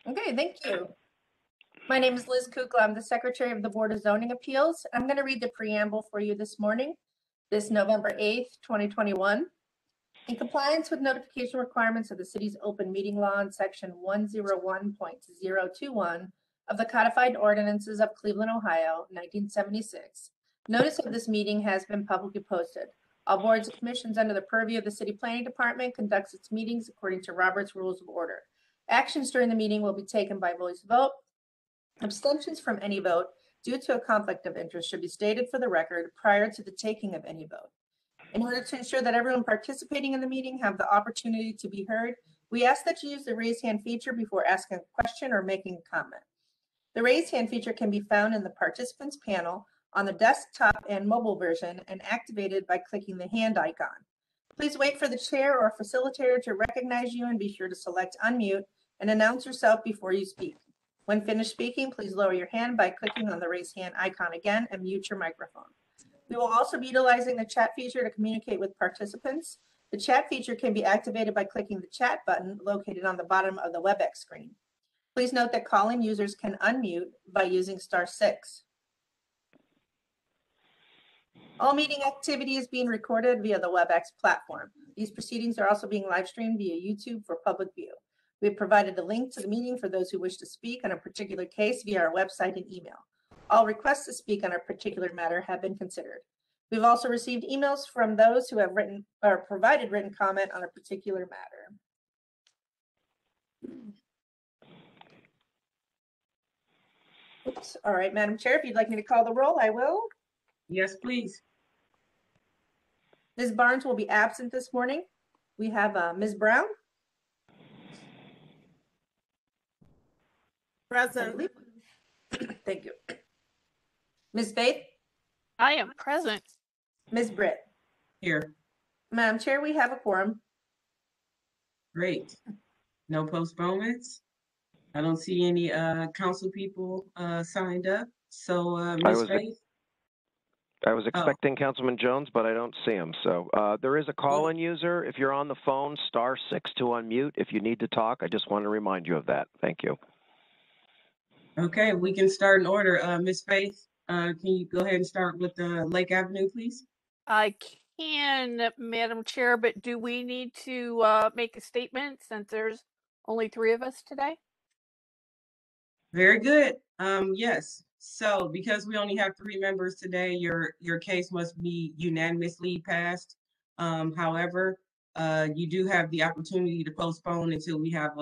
Okay, thank you. My name is Liz Kukla. I'm the Secretary of the Board of Zoning Appeals. I'm going to read the preamble for you this morning, this November 8th, 2021. In compliance with notification requirements of the city's open meeting law in section 101.021 of the Codified Ordinances of Cleveland, Ohio, 1976, notice of this meeting has been publicly posted. All boards and commissions under the purview of the City Planning Department conducts its meetings according to Robert's Rules of Order. Actions during the meeting will be taken by voice vote. Abstentions from any vote due to a conflict of interest should be stated for the record prior to the taking of any vote. In order to ensure that everyone participating in the meeting have the opportunity to be heard, we ask that you use the raise hand feature before asking a question or making a comment. The raise hand feature can be found in the participants panel on the desktop and mobile version and activated by clicking the hand icon. Please wait for the chair or facilitator to recognize you and be sure to select unmute and announce yourself before you speak. When finished speaking, please lower your hand by clicking on the raise hand icon again and mute your microphone. We will also be utilizing the chat feature to communicate with participants. The chat feature can be activated by clicking the chat button located on the bottom of the WebEx screen. Please note that calling users can unmute by using *6. All meeting activity is being recorded via the WebEx platform. These proceedings are also being live streamed via YouTube for public view. We have provided a link to the meeting for those who wish to speak on a particular case via our website and email. All requests to speak on a particular matter have been considered. We've also received emails from those who have written or provided written comment on a particular matter. Oops. All right, Madam Chair, if you'd like me to call the roll, I will. Yes, please. Ms. Barnes will be absent this morning. We have Ms. Brown. Present. Thank you. Ms. Faith? I am present. Ms. Britt? Here. Madam Chair, we have a quorum. Great. No postponements. I don't see any council people signed up. So Ms. Faith? I was expecting Councilman Jones, but I don't see him. So there is a call-in user. If you're on the phone, *6 to unmute. If you need to talk, I just want to remind you of that. Thank you. Okay, we can start in order. Ms. Faith, can you go ahead and start with Lake Avenue, please? I can, Madam Chair, but do we need to make a statement since there's only 3 of us today? Very good. Yes. So because we only have 3 members today, your case must be unanimously passed. However, you do have the opportunity to postpone until we have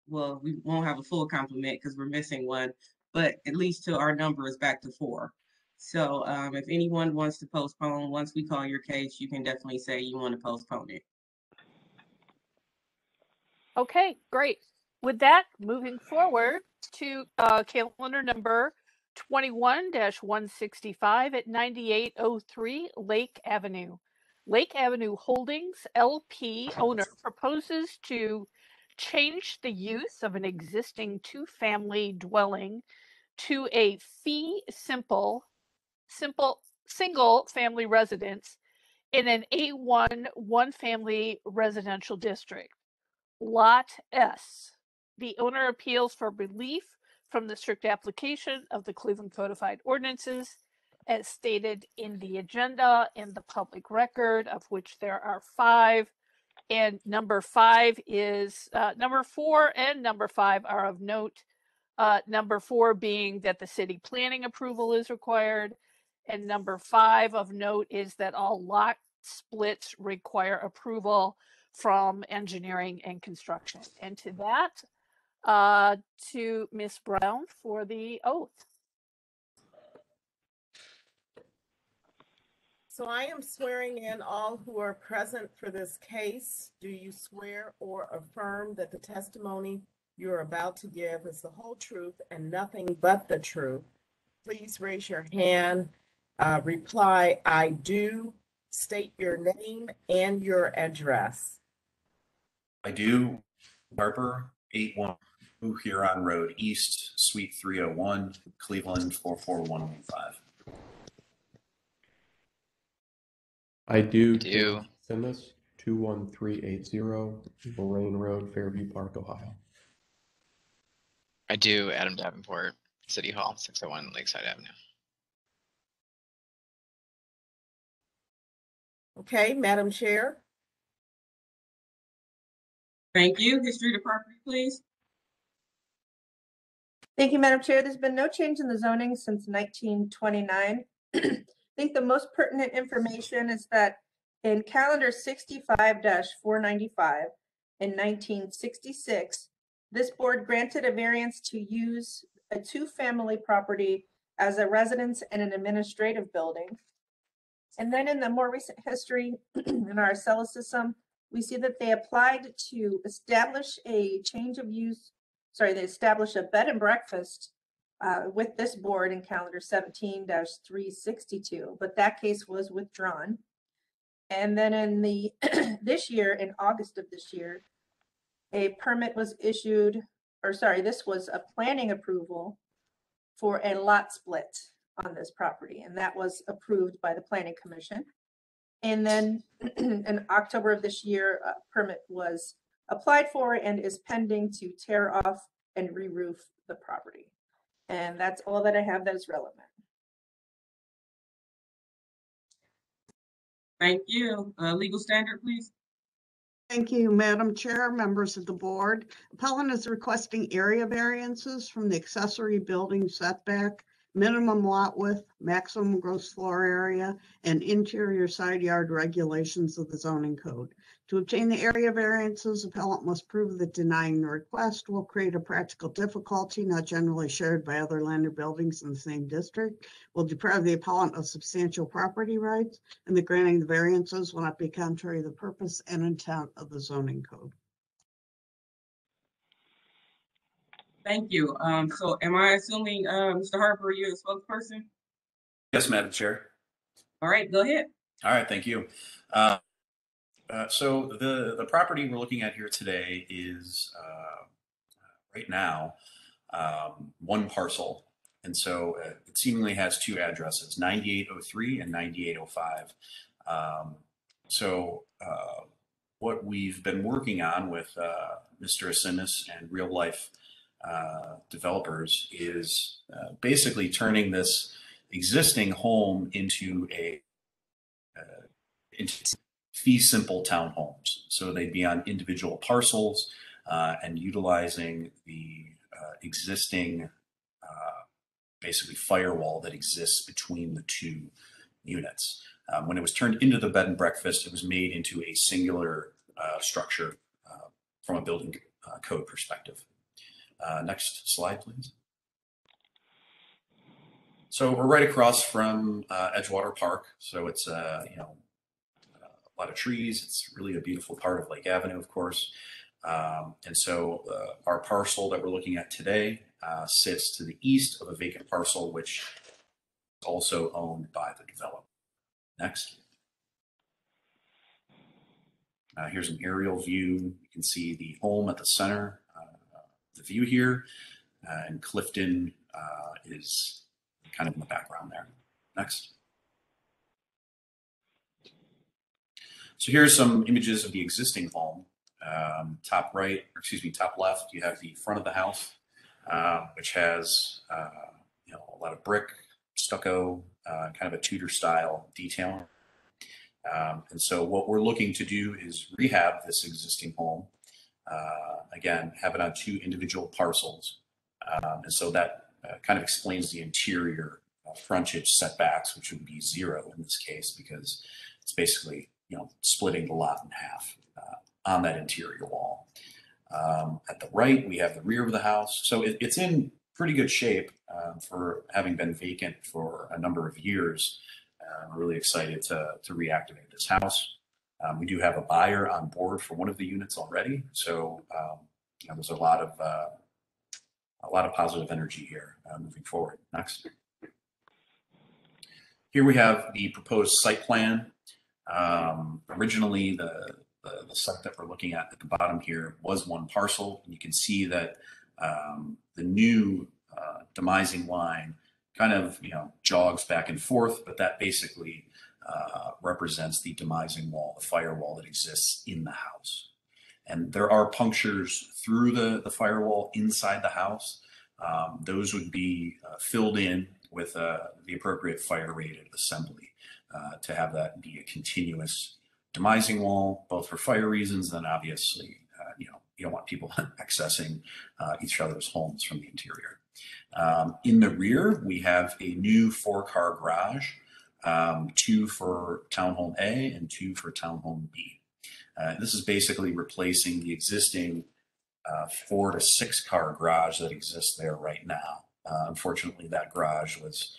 we won't have a full complement because we're missing one, but at least till our number is back to 4. So if anyone wants to postpone, once we call your case, you can definitely say you want to postpone it. Okay, great. With that, moving forward to calendar number 21-165 at 9803 Lake Avenue. Lake Avenue Holdings LP owner proposes to change the use of an existing 2-family dwelling to a fee simple single family residence in an A1 one-family residential district. Lot S. The owner appeals for relief from the strict application of the Cleveland Codified Ordinances as stated in the agenda in the public record, of which there are 5. And number 5 is, number 4 and number 5 are of note. Number 4 being that the city planning approval is required. And number 5 of note is that all lot splits require approval from engineering and construction. And to that, to Ms. Brown for the oath. So I am swearing in all who are present for this case. Do you swear or affirm that the testimony you are about to give is the whole truth and nothing but the truth? Please raise your hand. Reply, I do. State your name and your address. I do. Harper, 812 Huron Road East, Suite 301, Cleveland 44115. I do. Simmons, 21380 Lorraine Road, Fairview Park, Ohio. I do. Adam Davenport, City Hall, 601 Lakeside Avenue. Okay, Madam Chair. Thank you. History of the property, please. Thank you, Madam Chair. There's been no change in the zoning since 1929. I think the most pertinent information is that in calendar 65-495 in 1966, this board granted a variance to use a two-family property as a residence and an administrative building. And then in the more recent history in our Acela system, we see that they applied to establish a change of use. Sorry, they established a bed and breakfast with this board in calendar 17-362, but that case was withdrawn. And then in the this year, in August of this year, a permit was issued, or sorry, this was a planning approval for a lot split on this property, and that was approved by the Planning Commission. And then in October of this year, a permit was applied for and is pending to tear off and re-roof the property. And that's all that I have that is relevant. Thank you. Legal standard, please. Thank you, Madam Chair, members of the board. Appellant is requesting area variances from the accessory building setback, minimum lot width, maximum gross floor area, and interior side yard regulations of the zoning code. To obtain the area variances, appellant must prove that denying the request will create a practical difficulty not generally shared by other land or buildings in the same district, will deprive the appellant of substantial property rights, and the granting the variances will not be contrary to the purpose and intent of the zoning code. Thank you. So am I assuming, Mr. Harper, you're the spokesperson? Yes, Madam Chair. All right, go ahead. All right, thank you. So the property we're looking at here today is right now one parcel. And so it seemingly has two addresses, 9803 and 9805. What we've been working on with Mr. Asimis and Real Life developers is basically turning this existing home into fee simple townhomes. So they'd be on individual parcels and utilizing the existing basically firewall that exists between the two units. When it was turned into the bed and breakfast, it was made into a singular structure from a building code perspective. Next slide, please. So we're right across from Edgewater Park. So it's a lot of trees. It's really a beautiful part of Lake Avenue, of course. And so our parcel that we're looking at today sits to the east of a vacant parcel, which is also owned by the developer. Next. Here's an aerial view. You can see the home at the center, the view here, and Clifton is kind of in the background there. Next. So here's some images of the existing home. Top left, you have the front of the house, which has a lot of brick, stucco, kind of a Tudor style detailing. And so what we're looking to do is rehab this existing home. Again, have it on two individual parcels. And so that kind of explains the interior frontage setbacks, which would be 0 in this case, because it's basically splitting the lot in half on that interior wall. At the right, we have the rear of the house. So it's in pretty good shape for having been vacant for a number of years. I'm really excited to reactivate this house. We do have a buyer on board for one of the units already. So there's a lot of positive energy here moving forward. Next. Here we have the proposed site plan. Originally, the site that we're looking at the bottom here was one parcel. And you can see that the new demising line kind of jogs back and forth, but that basically represents the demising wall, the firewall that exists in the house. And there are punctures through the firewall inside the house, those would be filled in with the appropriate fire rated assembly to have that be a continuous demising wall, both for fire reasons, then obviously, you don't want people accessing each other's homes from the interior. In the rear, we have a new 4-car garage, 2 for Townhome A and 2 for Townhome B. This is basically replacing the existing 4 to 6-car garage that exists there right now. Unfortunately, that garage was,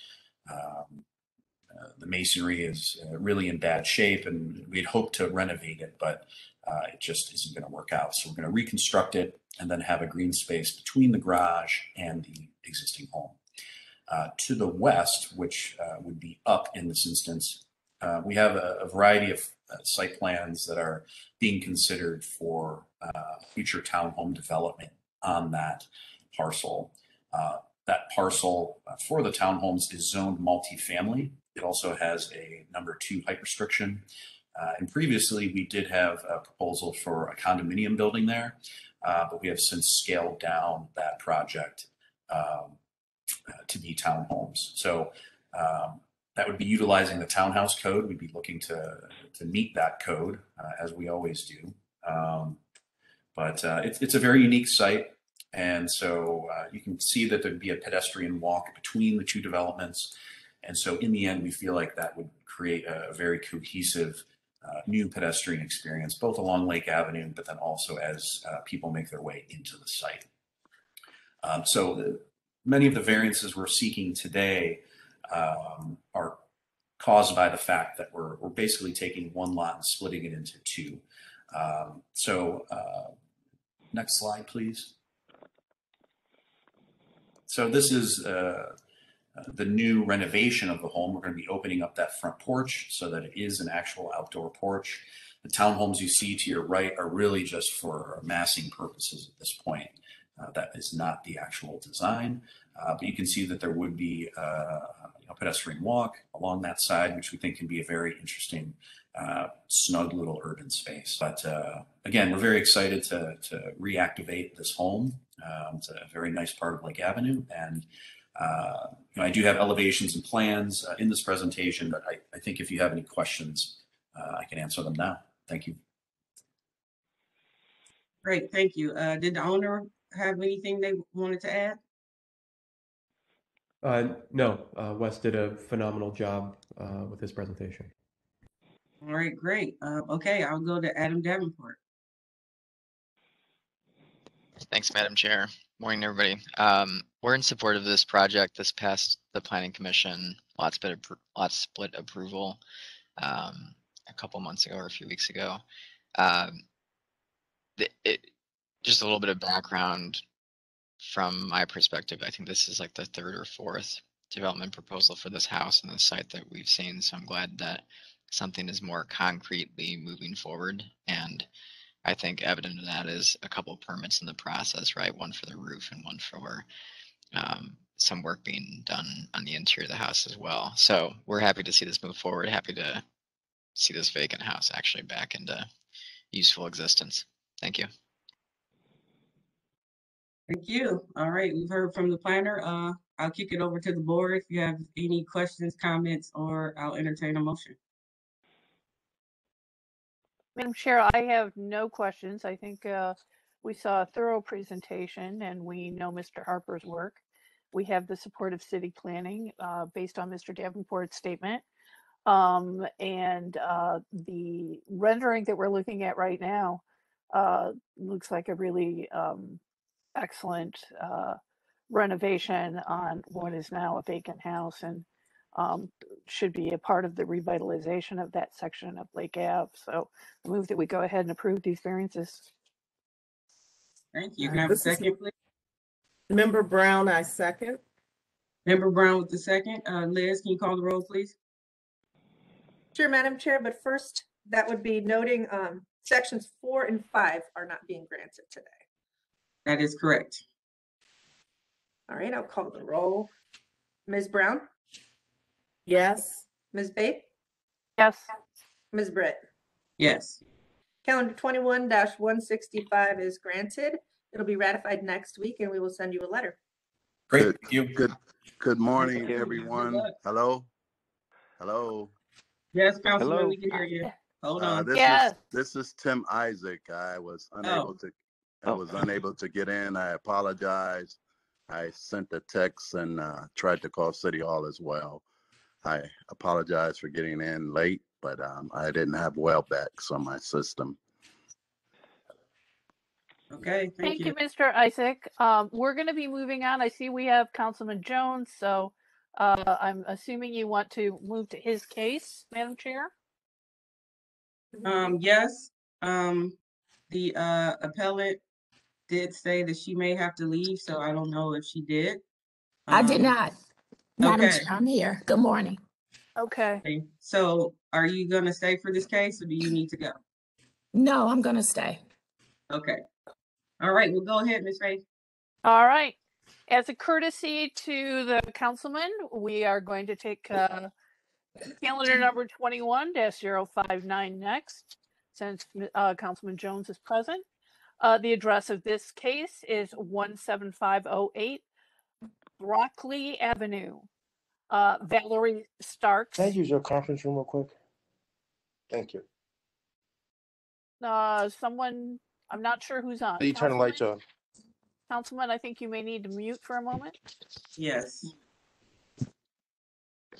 the masonry is really in bad shape, and we'd hoped to renovate it, but it just isn't going to work out. So we're going to reconstruct it and then have a green space between the garage and the existing home. To the west, which would be up in this instance, we have a variety of site plans that are being considered for future townhome development on that parcel. That parcel for the townhomes is zoned multifamily. It also has a number 2 height restriction. And previously we did have a proposal for a condominium building there, but we have since scaled down that project to be townhomes. So that would be utilizing the townhouse code. We'd be looking to meet that code as we always do. But it's a very unique site. And so you can see that there'd be a pedestrian walk between the 2 developments. And so in the end, we feel like that would create a very cohesive new pedestrian experience, both along Lake Avenue, but then also as people make their way into the site. Many of the variances we're seeking today are caused by the fact that we're basically taking one lot and splitting it into 2. Next slide, please. So this is the new renovation of the home. We're going to be opening up that front porch so that it is an actual outdoor porch. The townhomes you see to your right are really just for massing purposes at this point. That is not the actual design, but you can see that there would be a pedestrian walk along that side, which we think can be a very interesting, snug little urban space. But again, we're very excited to reactivate this home. It's a very nice part of Lake Avenue, and I do have elevations and plans in this presentation, but I think if you have any questions, I can answer them now. Thank you. Great, thank you. Did the owner have anything they wanted to add? No, Wes did a phenomenal job with his presentation. All right, great. Okay, I'll go to Adam Davenport. Thanks, Madam Chair. Morning, everybody. We're in support of this project. This passed the Planning Commission lot split approval a couple months ago or a few weeks ago. Just a little bit of background from my perspective. I think this is like the 3rd or 4th development proposal for this house and the site that we've seen. So I'm glad that something is more concretely moving forward. And I think evident of that is a couple of permits in the process, right? One for the roof and one for some work being done on the interior of the house as well. So we're happy to see this move forward. Happy to see this vacant house actually back into useful existence. Thank you. Thank you. All right, we've heard from the planner. I'll kick it over to the board if you have any questions, comments, or I'll entertain a motion. Madam Chair, I have no questions. I think we saw a thorough presentation and we know Mr. Harper's work. We have the support of city planning based on Mr. Davenport's statement. And the rendering that we're looking at right now looks like a really excellent renovation on what is now a vacant house, and should be a part of the revitalization of that section of Lake Ave. So I move that we go ahead and approve these variances. Thank you. Can I have a second, please? Member Brown, I second. Member Brown with the second. Liz, can you call the roll, please? Sure, Madam Chair, but first that would be noting sections 4 and 5 are not being granted today. That is correct. All right, I'll call the roll. Ms. Brown? Yes. Ms. Bates? Yes. Ms. Britt? Yes. Calendar 21-165 is granted. It'll be ratified next week and we will send you a letter. Great. Thank you. Good morning, Thank you. everyone. Good luck. Hello. Yes, Councilman, Hello. we can hear you. Hold on. Yes. This is Tim Isaac. I was unable to get in. I apologize. I sent a text and tried to call City Hall as well. I apologize for getting in late, but I didn't have Wellbacks on my system. Okay, thank Thank you. you, Mr. Isaac. We're going to be moving on. I see we have Councilman Jones, so I'm assuming you want to move to his case, Madam Chair? Yes, the appellant did say that she may have to leave, so I don't know if she did. I did not. Madam Okay. Chair, I'm here. Good morning. Okay. Okay. So are you gonna stay for this case or do you need to go? No, I'm going to stay. Okay. All right, well, go ahead, Ms. Faith. All right. As a courtesy to the councilman, we are going to take calendar number 21-059 next, since Councilman Jones is present. The address of this case is 17508 Broccoli Avenue. Valerie Starks. Can I use your conference room real quick? Thank you. Someone, I'm not sure who's on. You turn the lights on. Councilman, I think you may need to mute for a moment. Yes.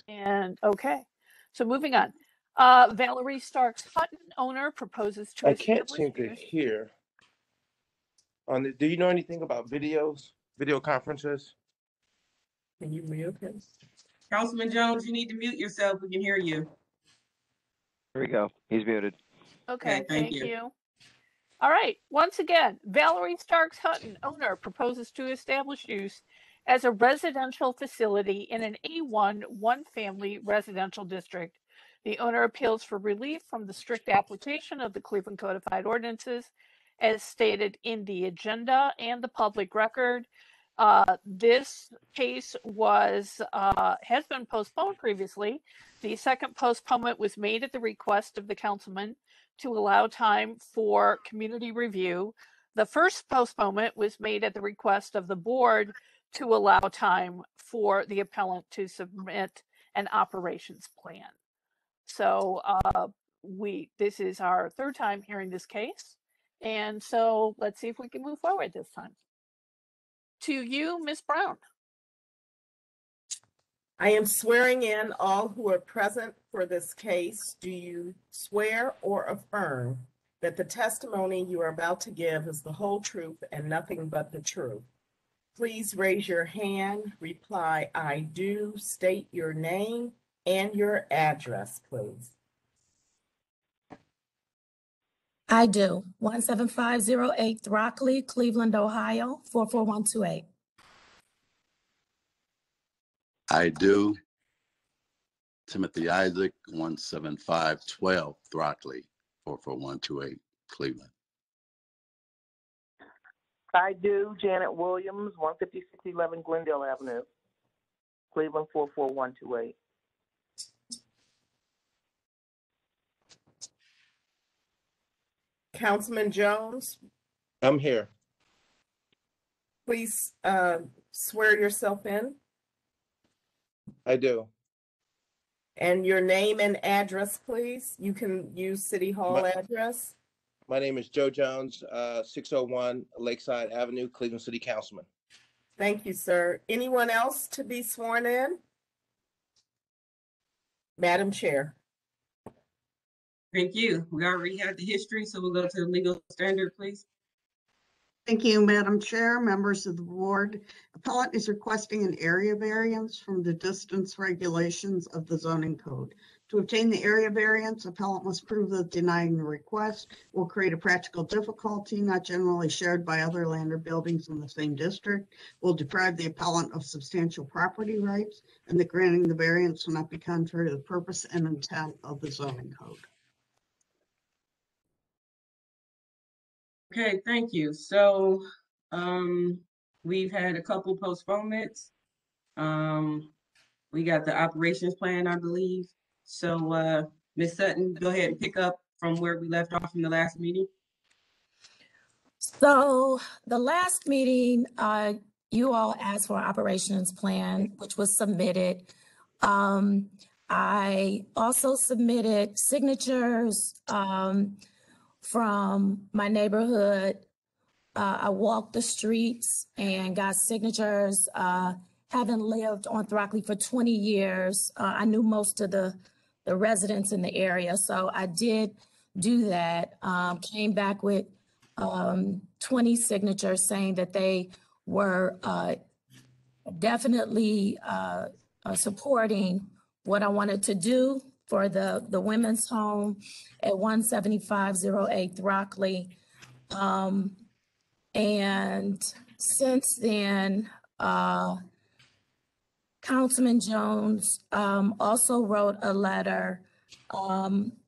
And okay, so moving on. Valerie Starks Hutton, owner, proposes to I can't establish seem to hear. Do you know anything about video conferences? Can you mute him? Councilman Jones, you need to mute yourself. We can hear you. Here we go. He's muted. Okay, Okay, thank you. All right, once again, Valerie Starks Hutton, owner, proposes to establish use as a residential facility in an A1 one-family residential district. The owner appeals for relief from the strict application of the Cleveland Codified Ordinances as stated in the agenda and the public record. This case has been postponed previously. The second postponement was made at the request of the councilman to allow time for community review. The first postponement was made at the request of the board to allow time for the appellant to submit an operations plan. So this is our third time hearing this case. And so let's see if we can move forward this time. To you, Ms. Brown. I am swearing in all who are present for this case. Do you swear or affirm that the testimony you are about to give is the whole truth and nothing but the truth? Please raise your hand, reply, I do, state your name and your address, please. I do. 17508 Throckley, Cleveland, Ohio, 44128. I do. Timothy Isaac, 17512 Throckley, 44128 Cleveland. I do. Janet Williams, 15611 Glendale Avenue, Cleveland, 44128. Councilman Jones, I'm here. please swear yourself in. I do. And your name and address, please. You can use City Hall address. My name is Joe Jones, 601 Lakeside Avenue, Cleveland City Councilman. Thank you, sir. Anyone else to be sworn in? Madam Chair. Thank you. We already had the history, so we'll go to the legal standard, please. Thank you, Madam Chair, members of the board. Appellant is requesting an area variance from the distance regulations of the zoning code. To obtain the area variance, appellant must prove that denying the request will create a practical difficulty not generally shared by other land or buildings in the same district, will deprive the appellant of substantial property rights, and that granting the variance will not be contrary to the purpose and intent of the zoning code. Okay, thank you. So we've had a couple postponements. We got the operations plan, I believe. So Ms. Sutton, go ahead and pick up from where we left off in the last meeting. So the last meeting, you all asked for an operations plan, which was submitted. I also submitted signatures from my neighborhood. I walked the streets and got signatures. Having lived on Throckley for 20 years, I knew most of the residents in the area, so I did do that. Came back with 20 signatures saying that they were definitely supporting what I wanted to do for the women's home at 17508 Throckley. And since then, Councilman Jones also wrote a letter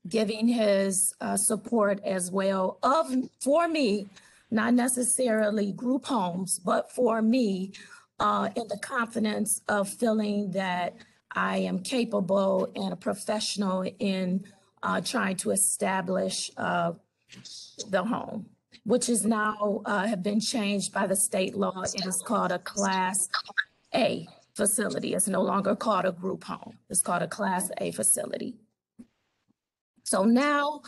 giving his support as well for me, not necessarily group homes, but for me, in the confidence of feeling that I am capable and a professional in trying to establish the home, which is now have been changed by the state law. It is called a Class A facility. It's no longer called a group home. It's called a Class A facility. So now,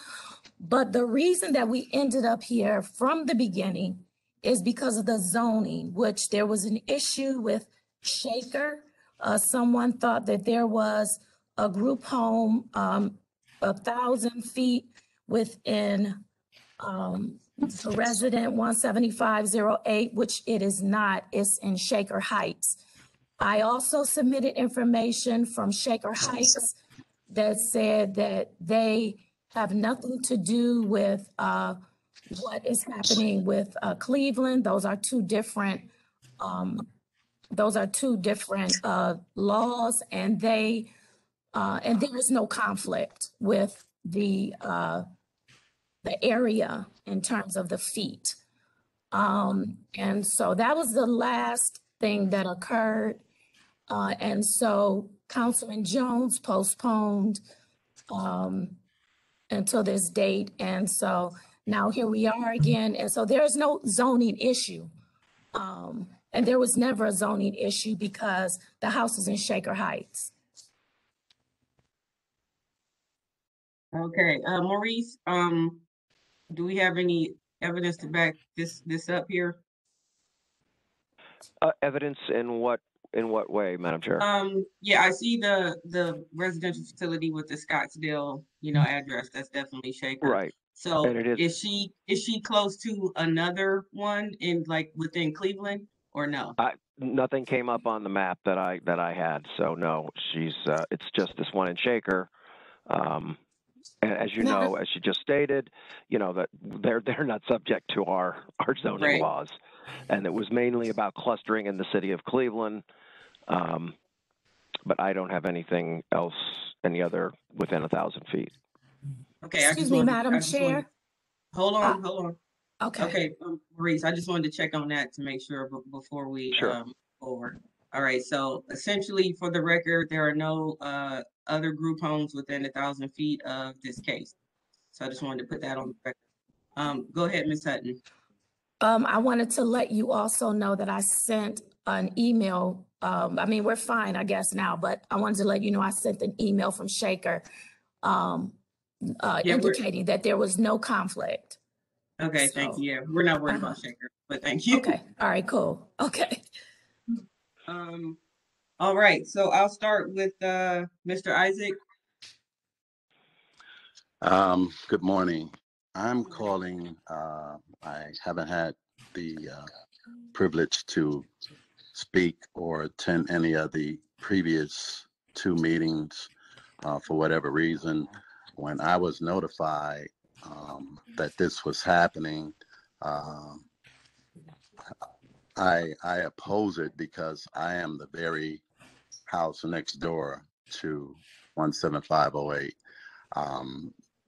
but the reason that we ended up here from the beginning is because of the zoning, which there was an issue with Shaker. Someone thought that there was a group home 1,000 feet within the resident 17508, which it is not. It's in Shaker Heights. I also submitted information from Shaker Heights that said that they have nothing to do with what is happening with Cleveland. Those are two different laws, and there is no conflict with the area in terms of the feet. And so that was the last thing that occurred. And so Councilman Jones postponed until this date. And so now here we are again. And so there's no zoning issue. And there was never a zoning issue because the house is in Shaker Heights. Okay, Maurice, do we have any evidence to back this up here? Evidence in what way, Madam Chair? Yeah, I see the residential facility with the Scottsdale, address. That's definitely Shaker. Right. So And it is she close to another one within Cleveland or no? Nothing came up on the map that I had, so no. She's it's just this one in Shaker. And as you know, as she just stated, that they're not subject to our zoning laws, and it was mainly about clustering in the city of Cleveland. But I don't have anything else, any other within 1,000 feet. Okay. Excuse me, Madam Chair. Hold on. Okay. Okay, Maurice, I just wanted to check on that to make sure before we Sure. over. All right. So essentially, for the record, there are no other group homes within 1,000 feet of this case. So I just wanted to put that on the record. Go ahead, Ms. Hutton. I wanted to let you also know that I sent an email. I mean, we're fine, I guess now, but I wanted to let you know I sent an email from Shaker indicating that there was no conflict. Okay, So, thank you. Yeah, we're not worried about Shaker, but thank you. Okay, all right, cool. Okay. All right, so I'll start with Mr. Isaac. Good morning. I'm calling. I haven't had the privilege to speak or attend any of the previous two meetings for whatever reason. When I was notified that this was happening, I oppose it because I am the very house next door to 17508.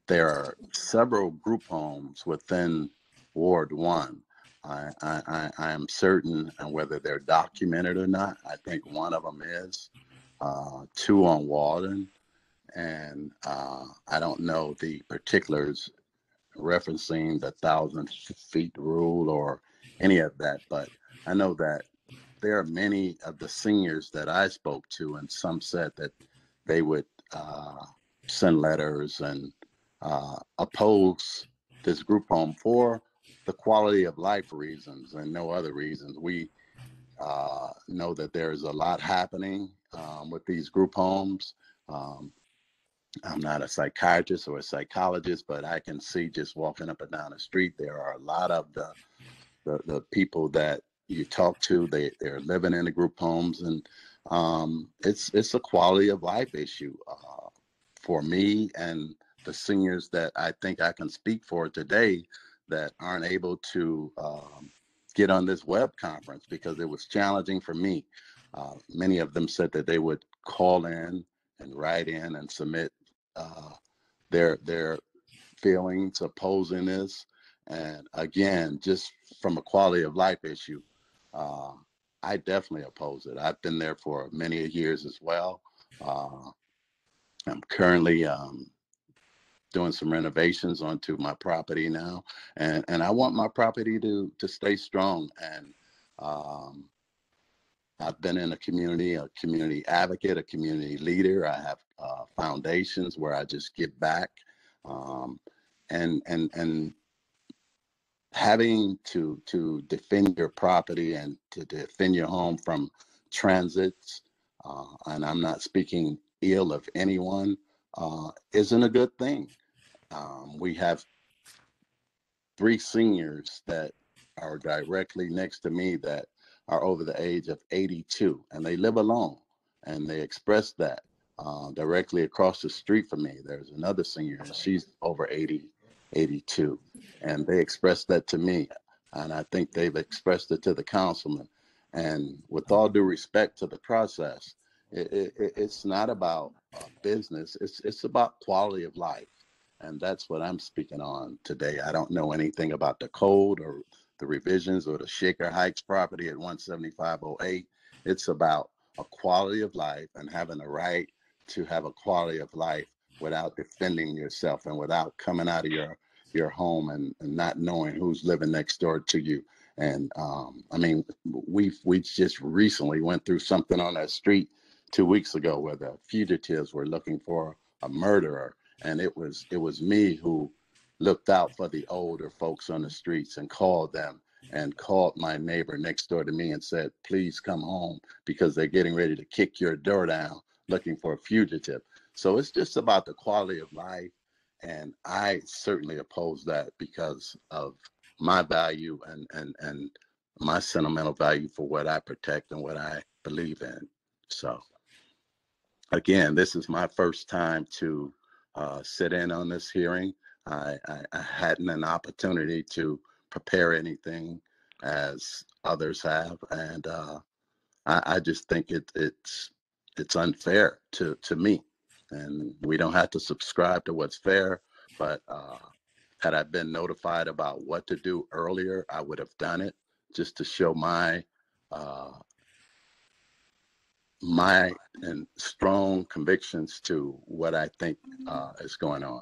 There are several group homes within Ward 1. I am certain, and whether they're documented or not, I think one of them is, 2 on Walden, and I don't know the particulars referencing the 1,000 feet rule or any of that, but I know that there are many of the seniors that I spoke to, and some said that they would send letters and oppose this group home for the quality of life reasons and no other reasons. We know that there's a lot happening with these group homes. I'm not a psychiatrist or a psychologist, but I can see just walking up and down the street, there are a lot of the people that you talk to, they're living in the group homes, and it's a quality of life issue for me and the seniors that I think I can speak for today that aren't able to get on this web conference because it was challenging for me. Many of them said that they would call in and write in and submit their feelings opposing this. And again, just from a quality of life issue, I definitely oppose it. I've been there for many years as well. I'm currently doing some renovations onto my property now, and I want my property to stay strong. And I've been in a community advocate, a community leader. I have foundations where I just give back, and having to defend your property and to defend your home from transits, and I'm not speaking ill of anyone, isn't a good thing. We have 3 seniors that are directly next to me that are over the age of 82, and they live alone, and they express that directly across the street from me. There's another senior, and she's over 82, and they expressed that to me, and I think they've expressed it to the councilman. And with all due respect to the process, it's not about business. It's about quality of life. And that's what I'm speaking on today. I don't know anything about the code or the revisions or the Shaker Heights property at 17508. It's about a quality of life and having a right to have a quality of life without defending yourself and without coming out of your home and not knowing who's living next door to you. And I mean, we just recently went through something on that street 2 weeks ago where the fugitives were looking for a murderer. And it was me who looked out for the older folks on the streets and called them and called my neighbor next door to me and said, please come home because they're getting ready to kick your door down looking for a fugitive. So it's just about the quality of life. And I certainly oppose that because of my value and my sentimental value for what I protect and what I believe in. So again, this is my first time to sit in on this hearing. I hadn't an opportunity to prepare anything as others have, and I just think it's unfair to me. And we don't have to subscribe to what's fair, but had I been notified about what to do earlier, I would have done it just to show my and strong convictions to what I think is going on.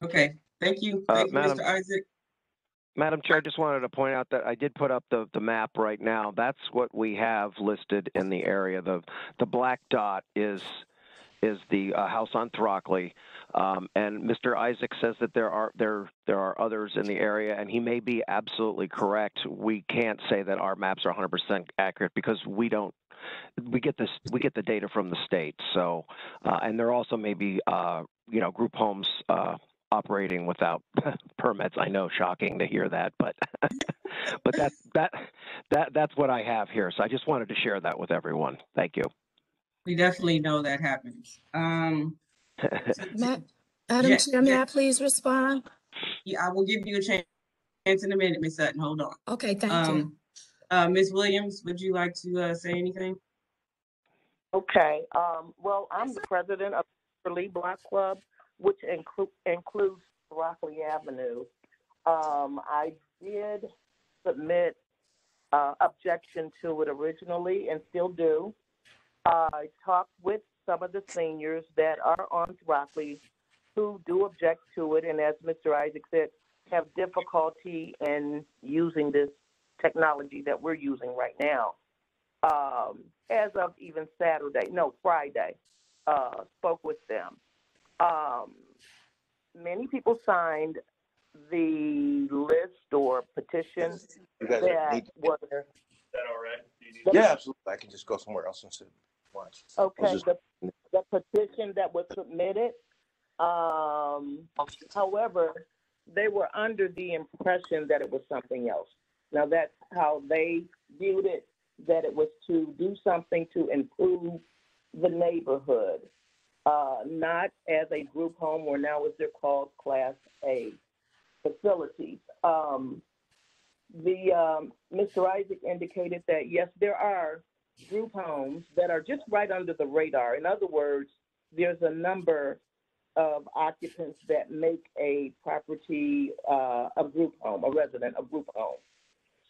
Okay, thank you. Thank you, Mr. Isaac. Madam Chair, I just wanted to point out that I did put up the map right now. That's what we have listed in the area. The black dot is the house on Throckley, and Mr. Isaac says that there are others in the area, and he may be absolutely correct. We can't say that our maps are 100% accurate because we don't. We get the data from the state. So, and there also may be group homes operating without permits. I know, shocking to hear that, but but that's what I have here. So I just wanted to share that with everyone. Thank you. We definitely know that happens. Madam Chair, may I please respond? Yeah, I will give you a chance in a minute, Ms. Sutton. Hold on. Okay, thank you. Ms. Williams, would you like to say anything? Okay. Well, I'm the president of the Lee Block Club, which includes Rockley Avenue. I did submit objection to it originally and still do. I talked with some of the seniors that are on Rockley who do object to it, and as Mr. Isaac said, have difficulty in using this technology that we're using right now. as of even Friday, spoke with them. Many people signed the list or petition that was. Is that all right? Yeah, absolutely. I can just go somewhere else and sit. Watch. Okay, the petition that was submitted. However, they were under the impression that it was something else. Now that's how they viewed it, that it was to do something to improve the neighborhood, not as a group home, or now as they're called Class A facilities. Mr. Isaac indicated that yes, there are group homes that are just right under the radar. In other words, there's a number of occupants that make a property a group home, a resident, a group home.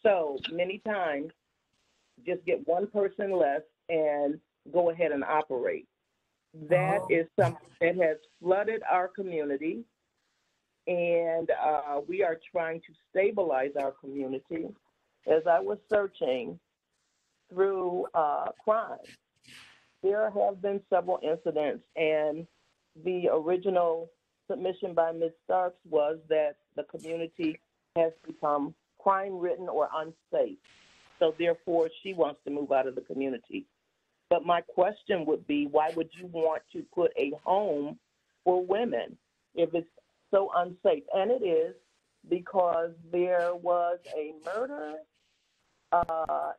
So many times, just get one person less and go ahead and operate. That is something that has flooded our community, and we are trying to stabilize our community. As I was searching through crime, there have been several incidents, and the original submission by Ms. Starks was that the community has become crime-ridden or unsafe. So therefore, she wants to move out of the community. But my question would be, why would you want to put a home for women if it's so unsafe? And it is, because there was a murder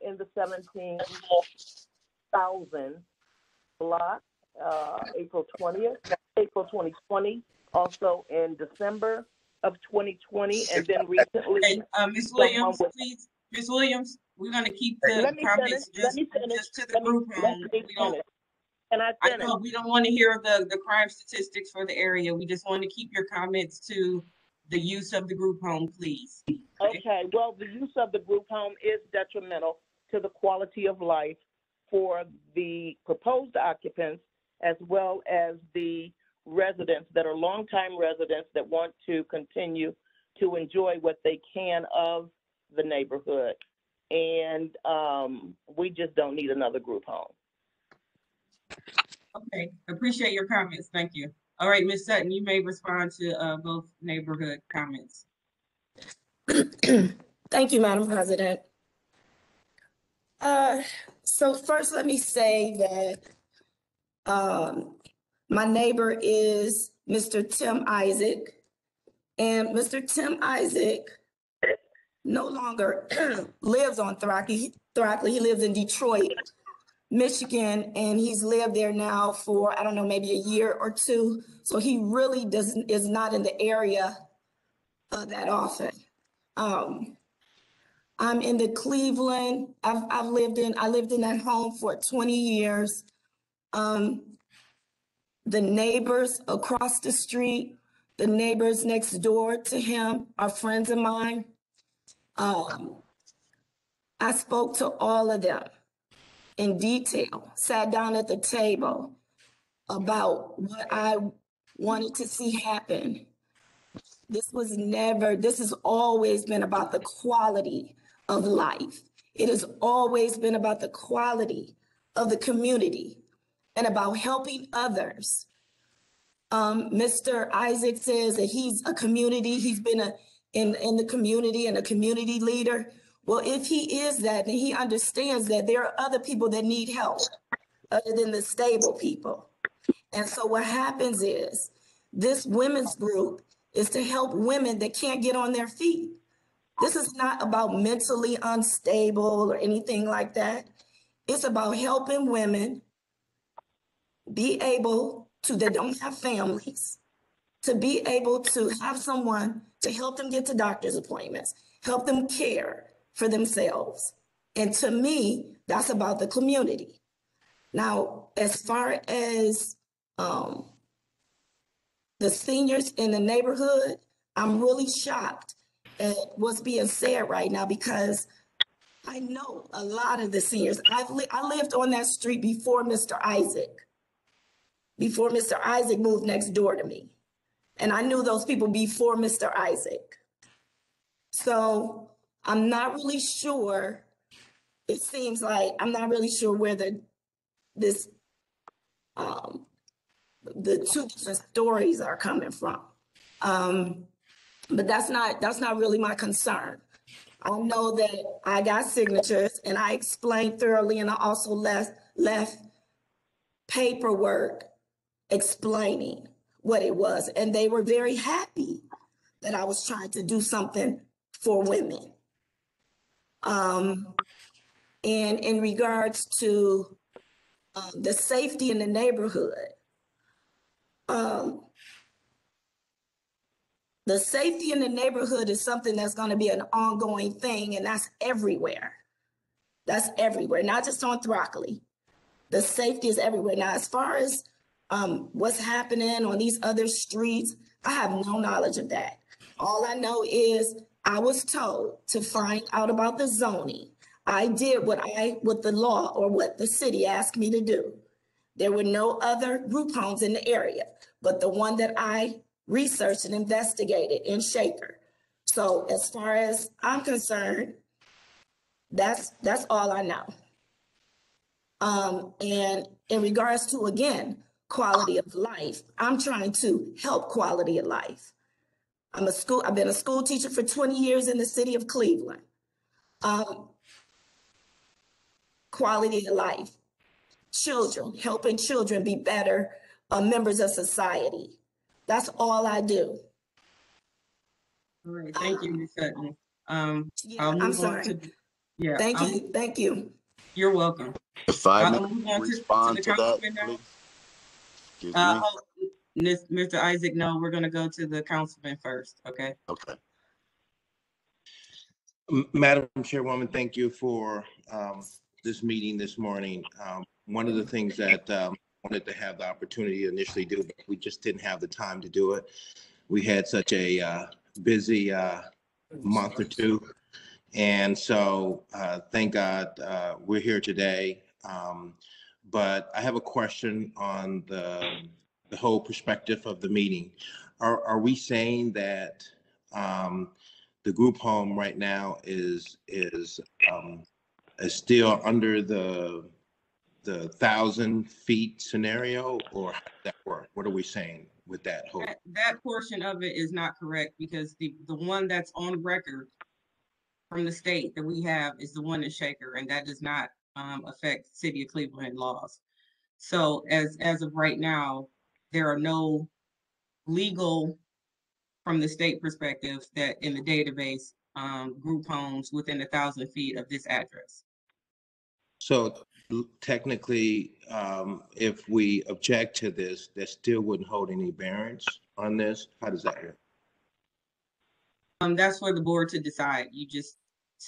in the 17,000 block, April 2020, also in December of 2020, and then recently. Ms. Williams, please, Ms. Williams, we're going to keep the comments just to the group home. And I know we don't want to hear the crime statistics for the area. We just want to keep your comments to the use of the group home, please. Okay, well, the use of the group home is detrimental to the quality of life for the proposed occupants, as well as the residents that are longtime residents that want to continue to enjoy what they can of the neighborhood. And we just don't need another group home. Okay, appreciate your comments. Thank you. All right, Ms. Sutton, you may respond to both neighborhood comments. Thank you, Madam President. So first, let me say that my neighbor is Mr. Tim Isaac, and Mr. Tim Isaac no longer lives on Thrackley. He lives in Detroit, Michigan, and he's lived there now for, I don't know, maybe a year or two. So he really is not in the area that often. I'm in the Cleveland. I lived in that home for 20 years. The neighbors across the street, the neighbors next door to him are friends of mine. I spoke to all of them in detail, sat down at the table about what I wanted to see happen. This has always been about the quality of life. It has always been about the quality of the community and about helping others. Mr. Isaac says that he's been in the community and a community leader. Well, if he is that, then he understands that there are other people that need help other than the stable people. And so what happens is this women's group is to help women that can't get on their feet. This is not about mentally unstable or anything like that. It's about helping women be able to, that don't have families, to be able to have someone to help them get to doctor's appointments, help them care for themselves. And to me, that's about the community. Now, as far as the seniors in the neighborhood, I'm really shocked at what's being said right now, because I know a lot of the seniors. I lived on that street before Mr. Isaac moved next door to me. And I knew those people before Mr. Isaac. So I'm not really sure it seems like I'm not really sure where the two different stories are coming from. But that's not really my concern. I know that I got signatures and I explained thoroughly, and I also left paperwork explaining what it was. And they were very happy that I was trying to do something for women. And in regards to the safety in the neighborhood, the safety in the neighborhood is something that's going to be an ongoing thing, and that's everywhere. That's everywhere, not just on Throckley. The safety is everywhere. Now, as far as what's happening on these other streets, I have no knowledge of that. All I know is I was told to find out about the zoning. I did what the law or what the city asked me to do. There were no other group homes in the area, but the one that I researched and investigated in Shaker. So as far as I'm concerned, that's all I know. And in regards to, again, quality of life, I'm trying to help quality of life. I've been a school teacher for 20 years in the city of Cleveland. Quality of life, children, helping children be better members of society. That's all I do. All right, thank you, Ms. Sutton. Yeah, I'll move I'm on sorry. to, yeah. Thank you. You're welcome. If I I'll may move on to respond the to that, councilman now. please. Excuse me. Mr. Isaac, no, we're gonna go to the councilman first, okay? Okay. Madam Chairwoman, thank you for this meeting this morning. One of the things that I wanted to have the opportunity to initially do, but we just didn't have the time to do it. We had such a busy month or two. And so thank God we're here today. But I have a question on the whole perspective of the meeting. Are we saying that the group home right now is still under the 1,000 feet scenario, or how does that work? What are we saying with that whole? That portion of it is not correct, because the one that's on record from the state that we have is the one in Shaker, and that does not affect City of Cleveland laws. So as of right now, there are no legal, from the state perspective, that in the database, group homes within 1,000 feet of this address. So technically, if we object to this, that still wouldn't hold any bearings on this? How does that work? That's for the board to decide. You just,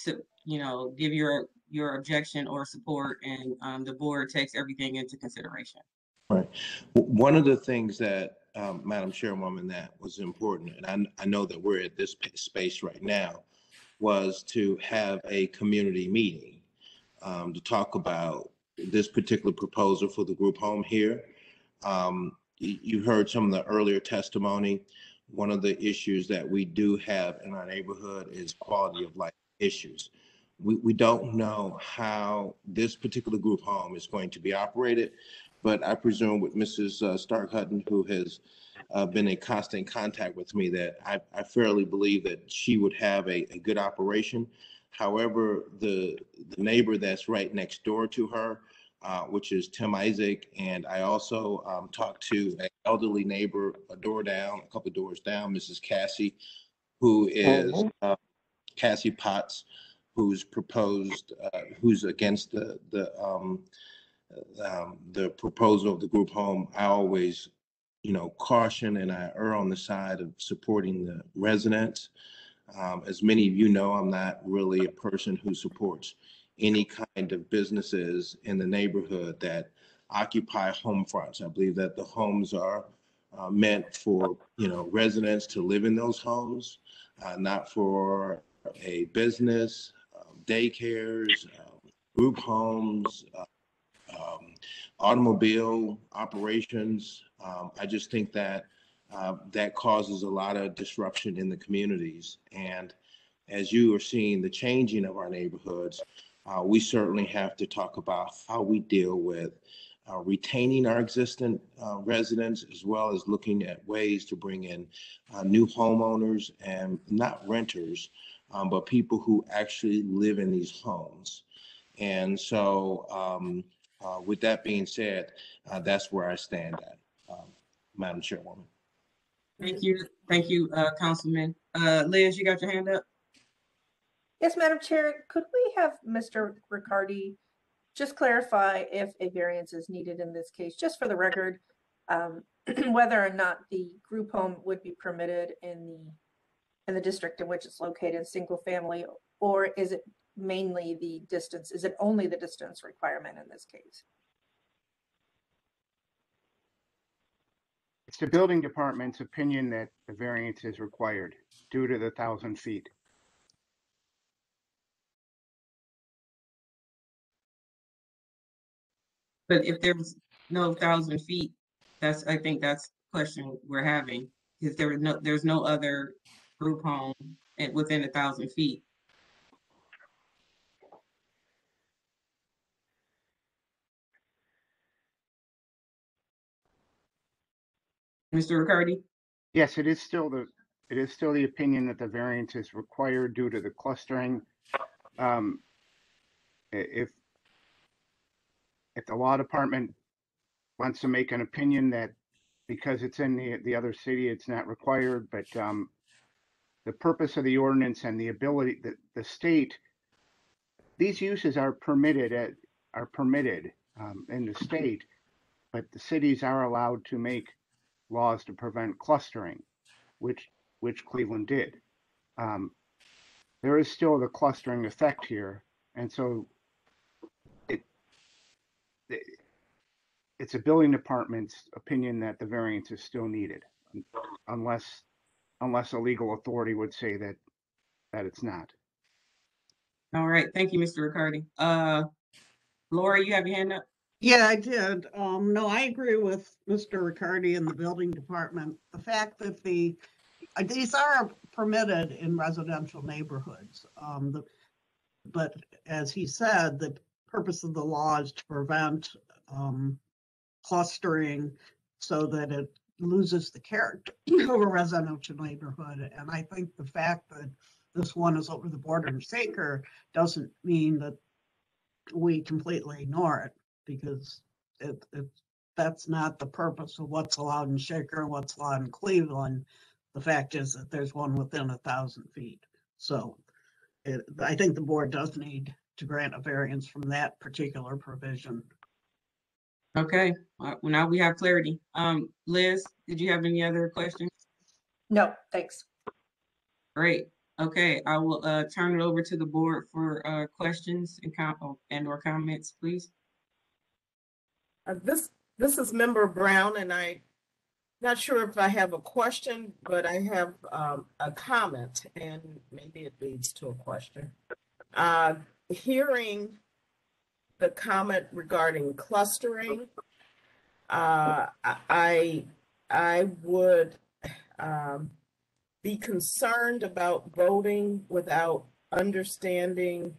give your objection or support, and the board takes everything into consideration. Right. One of the things that, Madam Chairwoman, that was important, and I know that we're at this space right now, was to have a community meeting to talk about this particular proposal for the group home here. You heard some of the earlier testimony. One of the issues that we do have in our neighborhood is quality of life issues. We don't know how this particular group home is going to be operated, but I presume with Mrs. Stark-Hutton, who has been in constant contact with me, that I fairly believe that she would have a good operation. However, the neighbor that's right next door to her, which is Tim Isaac, and I also talked to an elderly neighbor a couple of doors down, Mrs. Cassie, who is Cassie Potts, who's proposed, who's against the proposal of the group home. I always, caution, and I err on the side of supporting the residents. As many of you know, I'm not really a person who supports any kind of businesses in the neighborhood that occupy home fronts. I believe that the homes are meant for, residents to live in those homes, not for a business, daycares, group homes, automobile operations. I just think that that causes a lot of disruption in the communities. And as you are seeing the changing of our neighborhoods, We certainly have to talk about how we deal with retaining our existing residents, as well as looking at ways to bring in new homeowners, and not renters, but people who actually live in these homes. And so with that being said, that's where I stand at, Madam Chairwoman. Thank you, Councilman. Liz, you got your hand up? Yes, Madam Chair, could we have Mr. Riccardi just clarify if a variance is needed in this case, just for the record, whether or not the group home would be permitted in the district in which it's located, single family, or is it mainly the distance? Is it only the distance requirement in this case? It's the building department's opinion that the variance is required due to the 1,000 feet. But if there's no 1,000 feet, I think that's the question we're having. Is there's no other group home within 1,000 feet? Mr. Riccardi? Yes, it is still the opinion that the variance is required due to the clustering. If the law department wants to make an opinion that because it's in the other city, it's not required, but the purpose of the ordinance and the ability that the state, these uses are permitted in the state, but the cities are allowed to make laws to prevent clustering, which Cleveland did. There is still the clustering effect here, and so it's a building department's opinion that the variance is still needed, unless a legal authority would say that it's not. All right, thank you, Mr. Riccardi. Laura, you have your hand up? Yeah, I did. No, I agree with Mr. Riccardi and the building department. The fact that these are permitted in residential neighborhoods, but as he said, the purpose of the law is to prevent clustering so that it loses the character of a residential neighborhood. And I think the fact that this one is over the border in Shaker doesn't mean that we completely ignore it, because that's not the purpose of what's allowed in Shaker and what's allowed in Cleveland. The fact is that there's one within 1,000 feet. So I think the board does need to grant a variance from that particular provision. Okay, well, now we have clarity. Liz, did you have any other questions? No, thanks. Great. Okay, I will turn it over to the board for questions and or comments, please. This is Member Brown, and I'm not sure if I have a question, but I have a comment, and maybe it leads to a question. Hearing the comment regarding clustering, I would be concerned about voting without understanding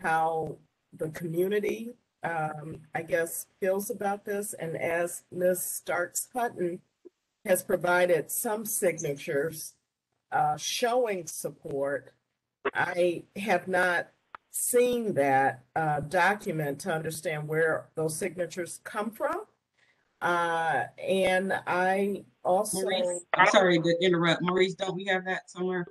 how the community, I guess, feels about this. And as Ms. Starks-Hutton has provided some signatures showing support, I have not seen that document to understand where those signatures come from. And I also... Maurice, I'm sorry to interrupt. Maurice, don't we have that somewhere?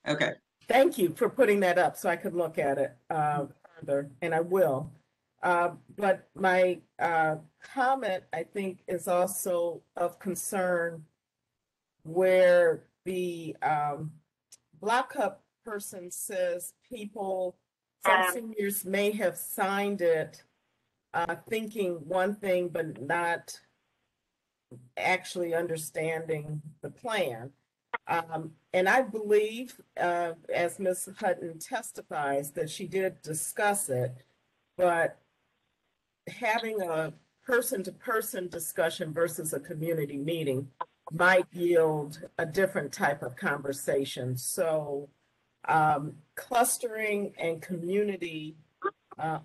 Okay. Thank you for putting that up so I could look at it further, and I will. But my comment, I think, is also of concern where the Block Hub person says some seniors may have signed it thinking one thing, but not actually understanding the plan. And I believe, as Ms. Hutton testifies, that she did discuss it, but having a person-to-person discussion versus a community meeting might yield a different type of conversation. So clustering and community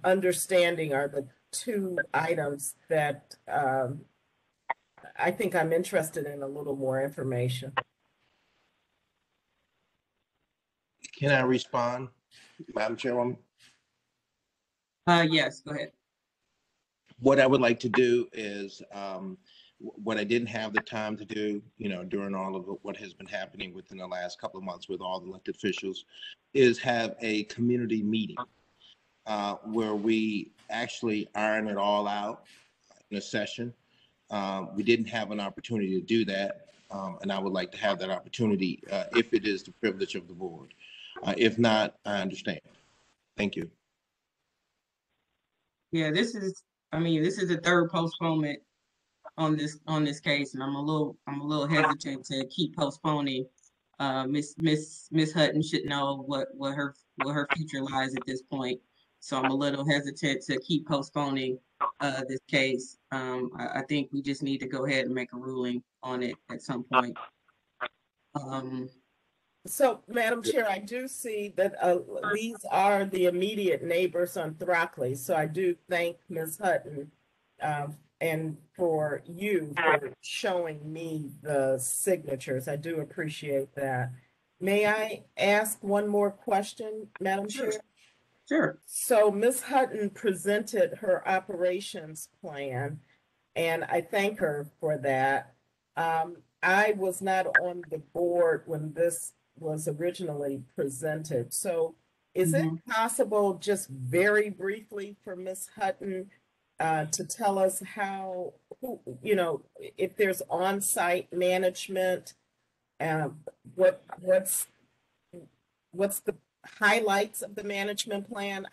understanding are the two items that I think I'm interested in a little more information. Can I respond, Madam Chairwoman? Yes, go ahead. What I would like to do is, what I didn't have the time to do, during all of what has been happening within the last couple of months with all the elected officials, is have a community meeting where we actually iron it all out in a session. We didn't have an opportunity to do that, and I would like to have that opportunity if it is the privilege of the board. If not, I understand. Thank you. Yeah, this is the third postponement on this case, and I'm a little hesitant to keep postponing. Miss Hutton should know what her future lies at this point. So I'm a little hesitant to keep postponing this case. I think we just need to go ahead and make a ruling on it at some point. So, Madam Chair, I do see that these are the immediate neighbors on Throckley. So I do thank Ms. Hutton and for you for showing me the signatures. I do appreciate that. May I ask one more question, Madam Chair? Sure. So Ms. Hutton presented her operations plan, and I thank her for that. I was not on the board when this was originally presented. So is it possible, just very briefly, for Ms. Hutton to tell us if there's on-site management, what's the highlights of the management plan,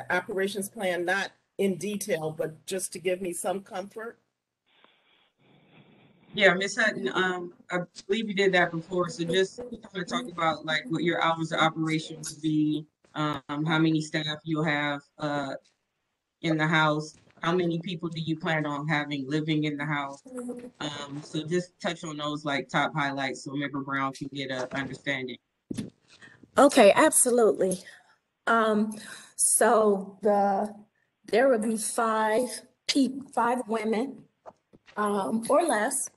operations plan, not in detail, but just to give me some comfort? Yeah, Ms. Hutton, I believe you did that before. So just kind of talk about like what your hours of operation would be, how many staff you'll have in the house, how many people do you plan on having living in the house? So just touch on those like top highlights so Member Brown can get an understanding. Okay, absolutely. So there will be five women, or less,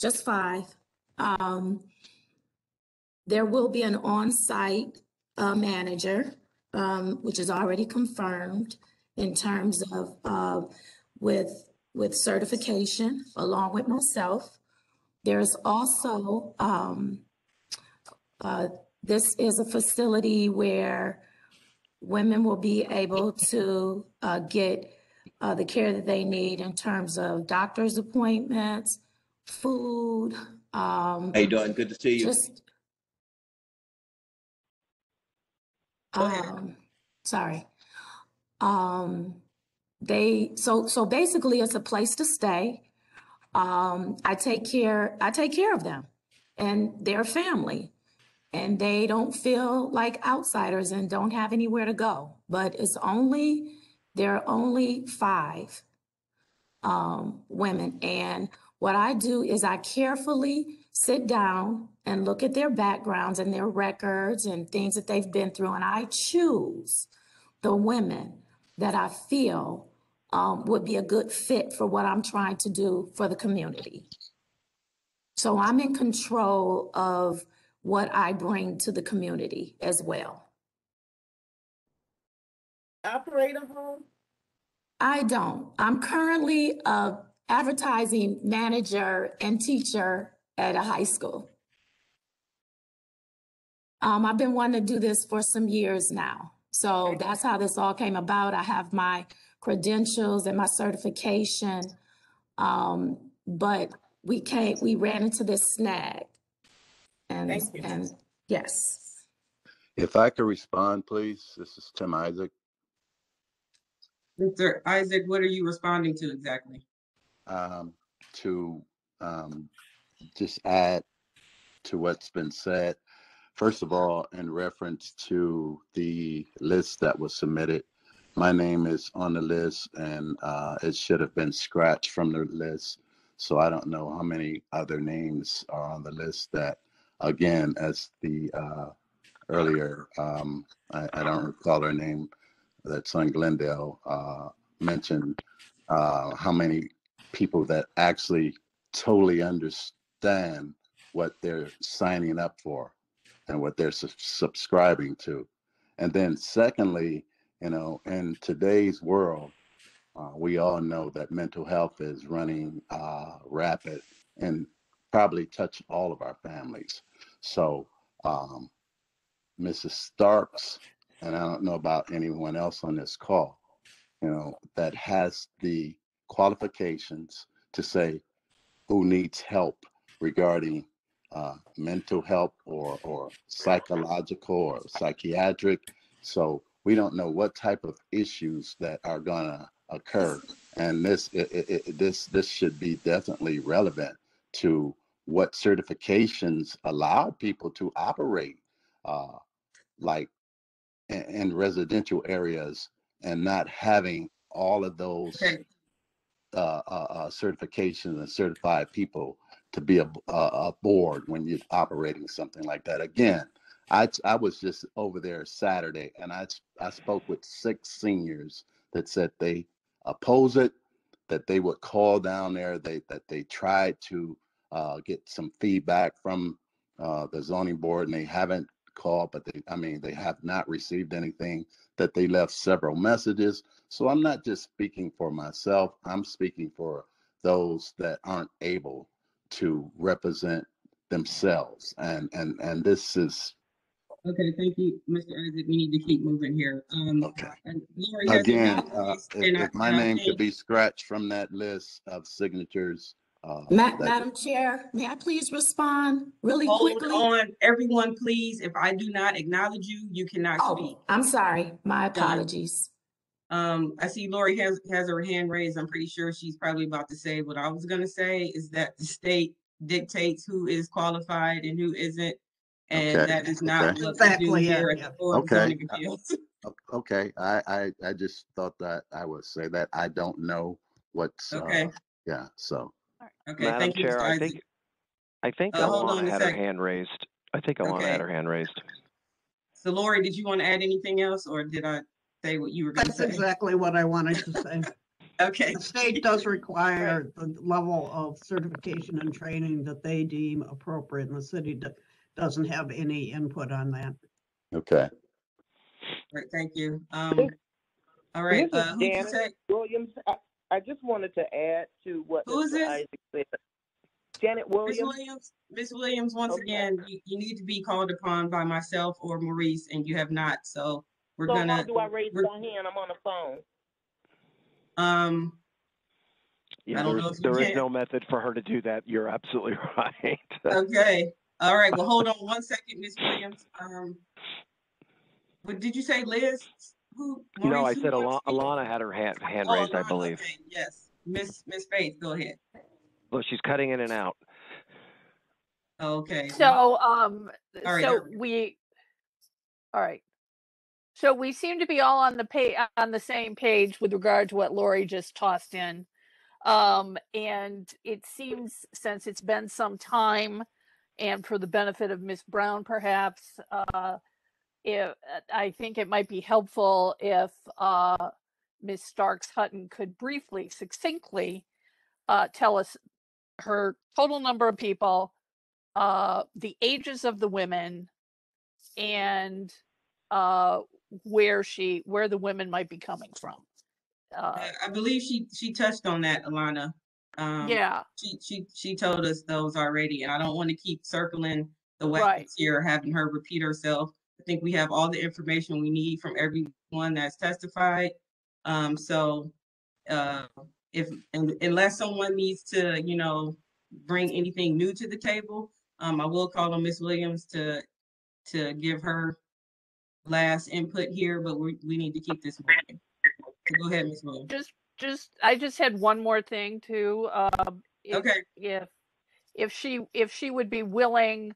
just five. There will be an on-site manager, which is already confirmed in terms of with certification, along with myself. There's also this is a facility where women will be able to get the care that they need in terms of doctor's appointments, food. How you doing? Good to see you. Sorry. So basically it's a place to stay. I take care of them and their family, and they don't feel like outsiders and don't have anywhere to go. But there are only five women, and what I do is I carefully sit down and look at their backgrounds and their records and things that they've been through, and I choose the women that I feel would be a good fit for what I'm trying to do for the community. So I'm in control of what I bring to the community as well. Operate a home? I don't. I'm currently a advertising manager and teacher at a high school. I've been wanting to do this for some years now. So that's how this all came about. I have my credentials and my certification, but we ran into this snag. And yes. If I could respond, please. This is Tim Isaac. Mr. Isaac, what are you responding to exactly? To just add to what's been said. First of all, in reference to the list that was submitted, my name is on the list, and it should have been scratched from the list. So I don't know how many other names are on the list that, again, as the earlier, I don't recall her name, that's on Glendale mentioned how many people that actually totally understand what they're signing up for and what they're subscribing to. And then secondly, you know, in today's world, we all know that mental health is running rapid and probably touch all of our families. So Mrs. Starks, and I don't know about anyone else on this call, you know, that has the qualifications to say who needs help regarding mental health or psychological or psychiatric. So we don't know what type of issues that are gonna occur, and this should be definitely relevant to what certifications allow people to operate like in residential areas and not having all of those certifications and certified people to be a board when you're operating something like that. Again, I was just over there Saturday, and I spoke with 6 seniors that said they oppose it, that they would call down there, that they tried to get some feedback from the zoning board, and they haven't called, but they have not received anything, that they left several messages. So I'm not just speaking for myself, I'm speaking for those that aren't able to represent themselves. And this is Okay, thank you, Mr. Isaac. We need to keep moving here. okay. And Lori has a Again, hand raised, if my and I name could think, be scratched from that list of signatures, Madam Chair, may I please respond really hold quickly? on, everyone, please. If I do not acknowledge you, you cannot speak. I'm sorry. My Done. apologies. I see Lori has her hand raised. I'm pretty sure she's probably about to say what I was going to say is that the state dictates who is qualified and who isn't. And okay. that is not Okay. what we do here at the Board of Okay. Zoning Appeals. Okay. I just thought that I would say that I don't know what's Okay. yeah. So Okay. Madam Thank you, Chair, Mr. I Isaac. think Hold on Alana a had her second. hand raised. I think Alana had her hand raised. So Lori, did you want to add anything else, or did I say what you were going to say? That's exactly what I wanted to say. Okay. The state does require the level of certification and training that they deem appropriate, and the city doesn't have any input on that. okay. Right. Thank you. All right. This is Who did you Janet say? Williams. I just wanted to add to what Who is Mr. this? Isaac said. Janet Williams. Miss Williams, once again, you need to be called upon by myself or Maurice, and you have not. So we're So gonna. how do I raise my hand? I'm on the phone. Yeah, I don't know if there you is can. no method for her to do that. You're absolutely right. Okay. All right. Well, hold on one second, Miss Williams. What did you say, Liz? Who? Maurice, No, I who said wants to speak? Alana had her hand raised, I Alana, believe. okay, yes. Miss Faith, go ahead. Well, she's cutting in and out. Okay. So, All right. so all right. So we seem to be all on the same page with regard to what Lori just tossed in. And it seems, since it's been some time, and for the benefit of Miss Brown, perhaps, I think it might be helpful if Miss Starks Hutton could briefly, succinctly tell us her total number of people, the ages of the women, and where the women might be coming from. I believe she touched on that, Alana. Yeah. She told us those already, and I don't want to keep circling the wagons here, having her repeat herself. I think we have all the information we need from everyone that's testified. So unless someone needs to, bring anything new to the table, I will call on Miss Williams to give her last input here, but we need to keep this moving. So go ahead, Ms. Williams. I just had one more thing too. Okay. If she would be willing,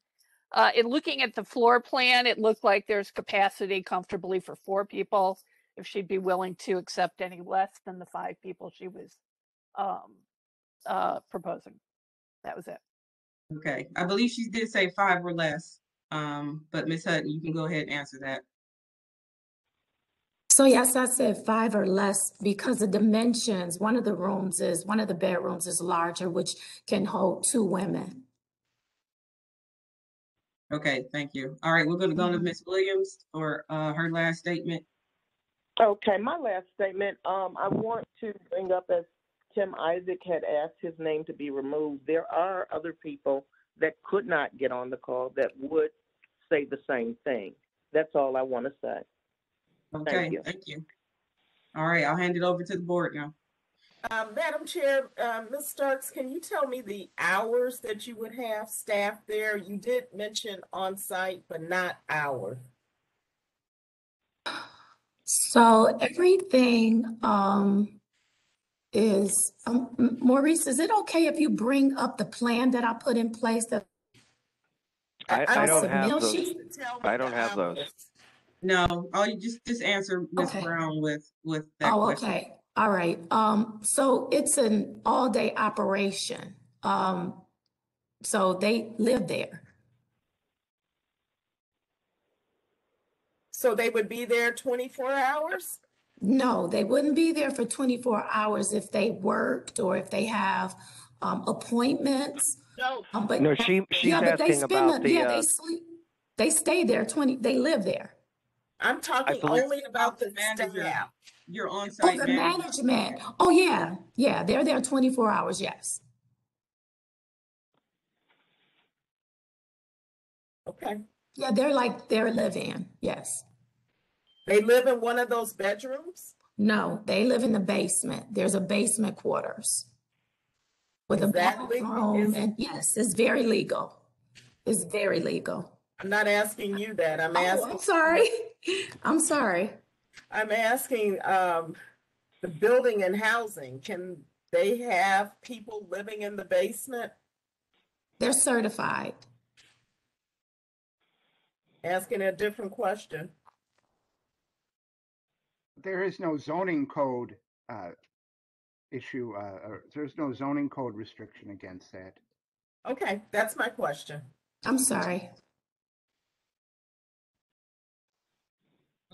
in looking at the floor plan, it looked like there's capacity comfortably for 4 people. If she'd be willing to accept any less than the 5 people she was proposing. That was it. Okay. I believe she did say 5 or less. But Ms. Hutton, you can go ahead and answer that. So yes, I said 5 or less because the dimensions, one of the bedrooms is larger, which can hold 2 women. Okay, thank you. All right, we're going to go to Ms. Williams for her last statement. Okay, my last statement, I want to bring up, as Tim Isaac had asked his name to be removed, there are other people that could not get on the call that would say the same thing. That's all I want to say. Okay, thank you. All right, I'll hand it over to the board now. Madam Chair, Ms. Starks, can you tell me the hours that you would have staff there? You did mention on-site, but not hours. So everything is, Maurice, is it okay if you bring up the plan that I put in place? That I don't have those. I don't have those. No, you just answer Ms. Brown with that question. Okay. All right. So it's an all-day operation. So they live there. So they would be there 24 hours? No, they wouldn't be there for 24 hours if they worked or if they have appointments. No, No, she's asking about the. They sleep. They stay there they live there. I'm talking only about the manager. staff. Your on-site the management. Oh yeah, they're there 24 hours. Yes. Okay. Yeah, they're live-in. Yes. They live in one of those bedrooms? No, they live in the basement. There's a basement quarters with a bathroom, and yes, it's very legal. It's very legal. I'm not asking you that. I'm asking. I'm sorry. I'm sorry. I'm asking the building and housing. Can they have people living in the basement? They're certified. Asking a different question. There is no zoning code issue, or there's no zoning code restriction against that. Okay, that's my question. I'm sorry.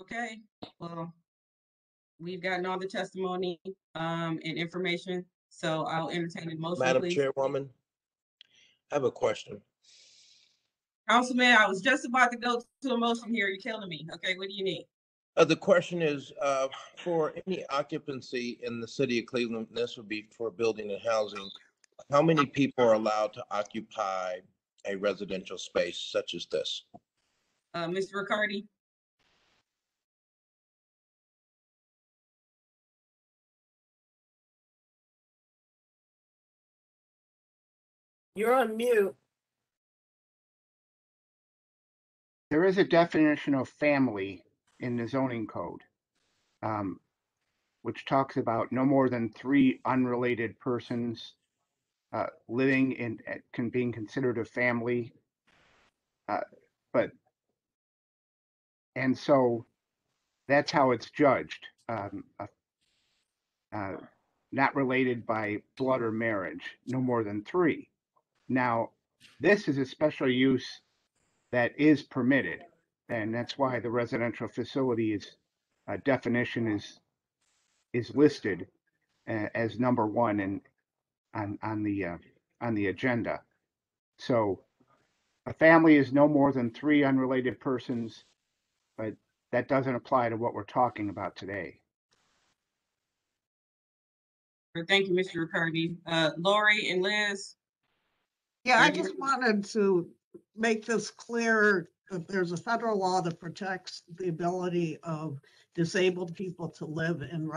Okay, well, we've gotten all the testimony and information, so I'll entertain a motion, Madam please. Chairwoman, I have a question. Councilman, I was just about to go to a motion here. You're killing me. Okay, what do you need? The question is, for any occupancy in the city of Cleveland, this would be for building and housing, how many people are allowed to occupy a residential space such as this? Mr. Riccardi? You're on mute. There is a definition of family in the zoning code, which talks about no more than 3 unrelated persons living in being considered a family. And so that's how it's judged, not related by blood or marriage, no more than 3. Now, this is a special use that is permitted, and that's why the residential facility definition is listed as number 1 on the agenda. So a family is no more than 3 unrelated persons, but that doesn't apply to what we're talking about today. Thank you, Mr. Riccardi. Lori and Liz? Yeah, I just wanted to make this clear that there's a federal law that protects the ability of disabled people to live in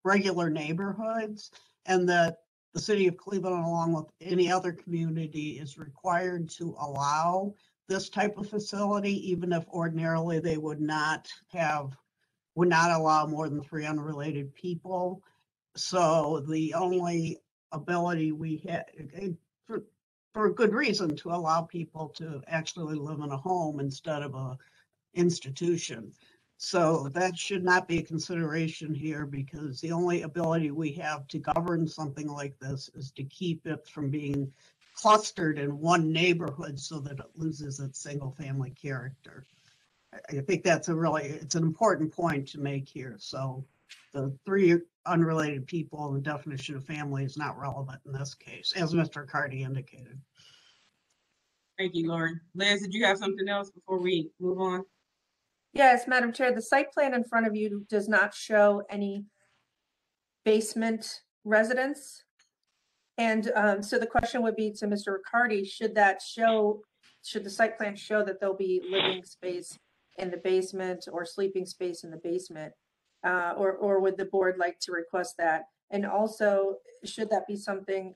regular neighborhoods, and that the city of Cleveland, along with any other community, is required to allow this type of facility, even if ordinarily they would not allow more than 3 unrelated people. So the only ability we had, for a good reason, to allow people to actually live in a home instead of a institution. So that should not be a consideration here, because the only ability we have to govern something like this is to keep it from being clustered in one neighborhood so that it loses its single family character. I think that's it's an important point to make here. So the 3 unrelated people, the definition of family is not relevant in this case, as Mr. Cardy indicated. Thank you, Lauren. Liz, did you have something else before we move on? Yes, Madam Chair, the site plan in front of you does not show any basement residence. And so the question would be to Mr. Riccardi, should the site plan show that there'll be living space in the basement or sleeping space in the basement? Or would the board like to request that? And also, should that be something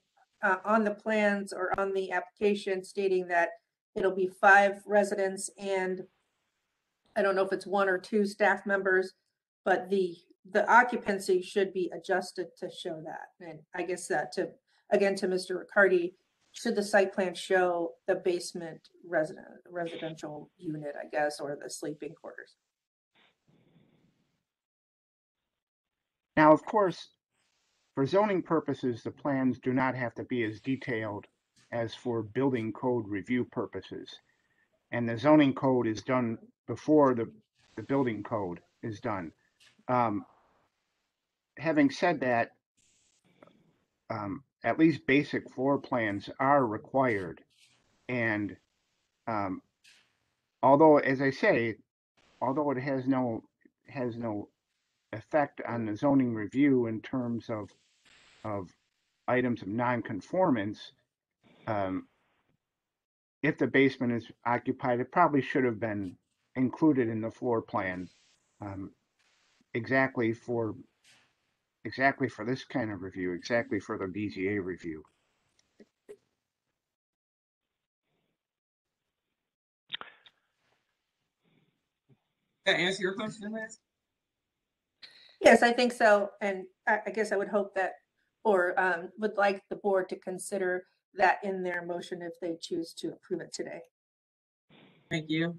on the plans or on the application stating that it'll be 5 residents and I don't know if it's 1 or 2 staff members, but the occupancy should be adjusted to show that. And I guess that again to Mr. Riccardi, should the site plan show the basement residential unit, I guess, or the sleeping quarters? Now, of course, for zoning purposes, the plans do not have to be as detailed as for building code review purposes. And the zoning code is done before the building code is done. Having said that, at least basic floor plans are required. And although, as I say, although it has no effect on the zoning review in terms of items of non-conformance, if the basement is occupied, it probably should have been included in the floor plan exactly for this kind of review, exactly for the BZA review. That answer your question, Liz? Yes, I think so. And I guess I would hope that, or would like the board to consider that in their motion if they choose to approve it today. Thank you.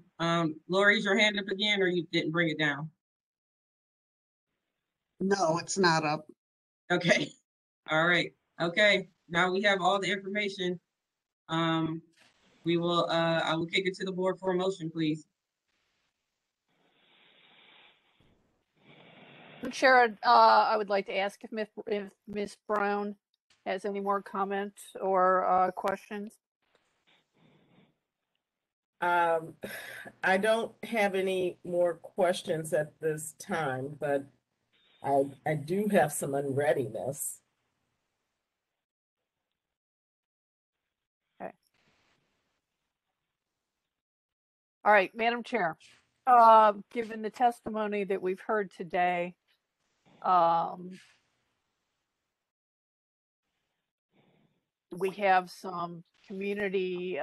Lori, is your hand up again or you didn't bring it down? No, it's not up. Okay. All right. Okay. Now we have all the information. We will, I will kick it to the board for a motion, please. Chair, I would like to ask if Ms. Brown has any more comments or questions. I don't have any more questions at this time, but I do have some unreadiness. Okay. All right, Madam Chair, given the testimony that we've heard today, we have some community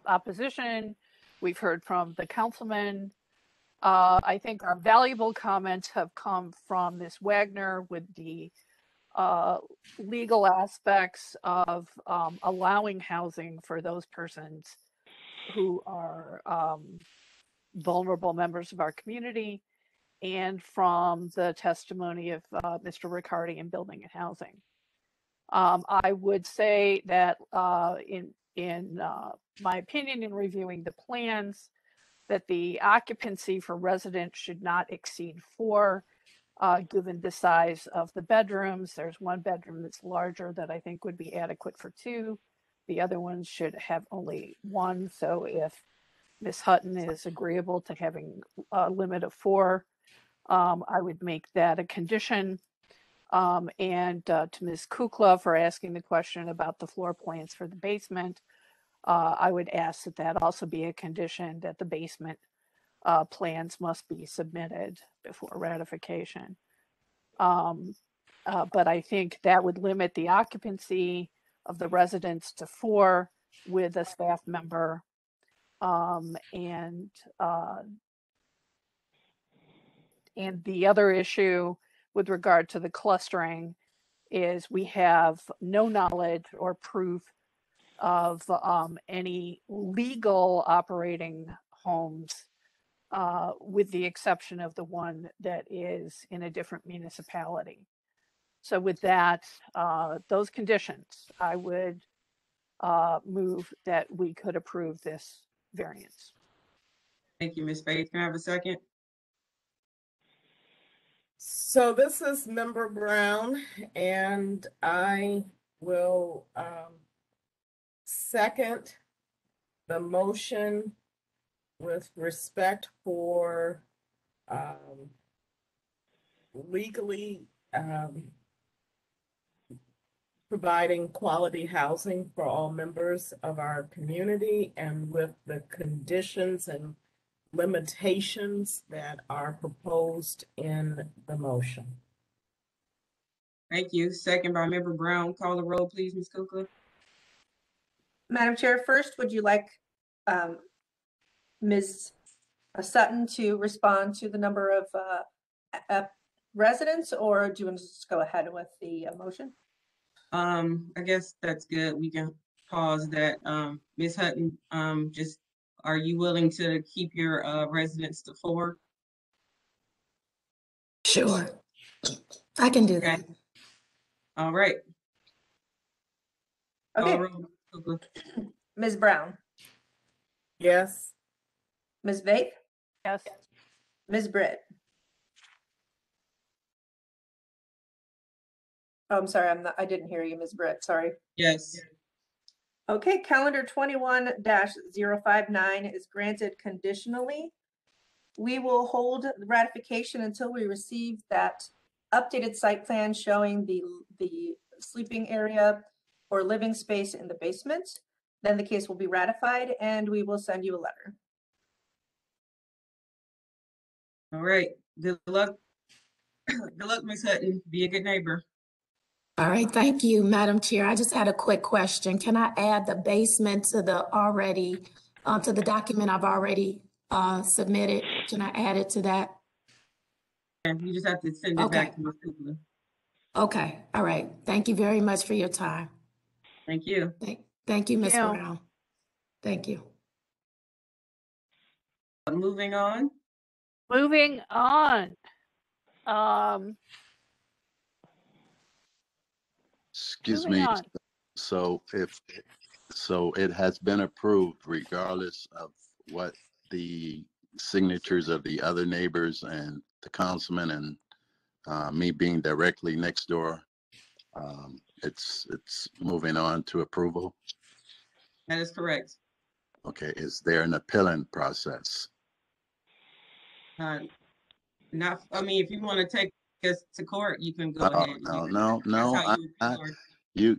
opposition. We've heard from the councilman. I think our valuable comments have come from Ms. Wagner with the legal aspects of allowing housing for those persons who are vulnerable members of our community, and from the testimony of Mr. Riccardi in building and housing. I would say that in my opinion, in reviewing the plans, that the occupancy for residents should not exceed 4, given the size of the bedrooms. There's one bedroom that's larger that I think would be adequate for 2. The other ones should have only 1. So if Ms. Hutton is agreeable to having a limit of 4, I would make that a condition. And to Ms. Kukla for asking the question about the floor plans for the basement, I would ask that that also be a condition, that the basement plans must be submitted before ratification. But I think that would limit the occupancy of the residents to 4 with a staff member. And the other issue with regard to the clustering is we have no knowledge or proof of any legal operating homes, with the exception of the one that is in a different municipality. So with that, those conditions, I would move that we could approve this variance. Thank you, Ms. Faith. Can I have a second? So this is Member Brown, and I will second the motion with respect for legally providing quality housing for all members of our community and with the conditions and limitations that are proposed in the motion. Thank you. Second by Member Brown. Call the roll, please, Ms. Kukla. Madam Chair, first, would you like Ms. Sutton to respond to the number of residents, or do you want to just go ahead with the motion? I guess that's good. We can pause that. Ms. Hutton, just are you willing to keep your residents to 4? Sure, I can do Okay. that. All right. Okay. Ms. Brown? Yes. Ms. Vape? Yes. Ms. Britt? Oh, I'm sorry, I didn't hear you, Ms. Britt, sorry. Yes. Okay, calendar 21-059 is granted conditionally. We will hold the ratification until we receive that updated site plan showing the sleeping area or living space in the basement. Then the case will be ratified and we will send you a letter. All right. Good luck. Good luck, Ms. Hutton. Be a good neighbor. All right, thank you, Madam Chair. I just had a quick question. Can I add the basement to the already, to the document I've already submitted? Can I add it to that? And you just have to send it back to Ms. Kukla. Okay, all right. Thank you very much for your time. Thank you. Thank you, Ms. Yeah. Brown. Thank you. Moving on. Moving on. Excuse Moving me. on. So it has been approved regardless of what the signatures of the other neighbors and the councilman and me being directly next door. It's moving on to approval. That is correct. Okay, is there an appellant process? Not, I mean, if you want to take us to court, you can go ahead. No. You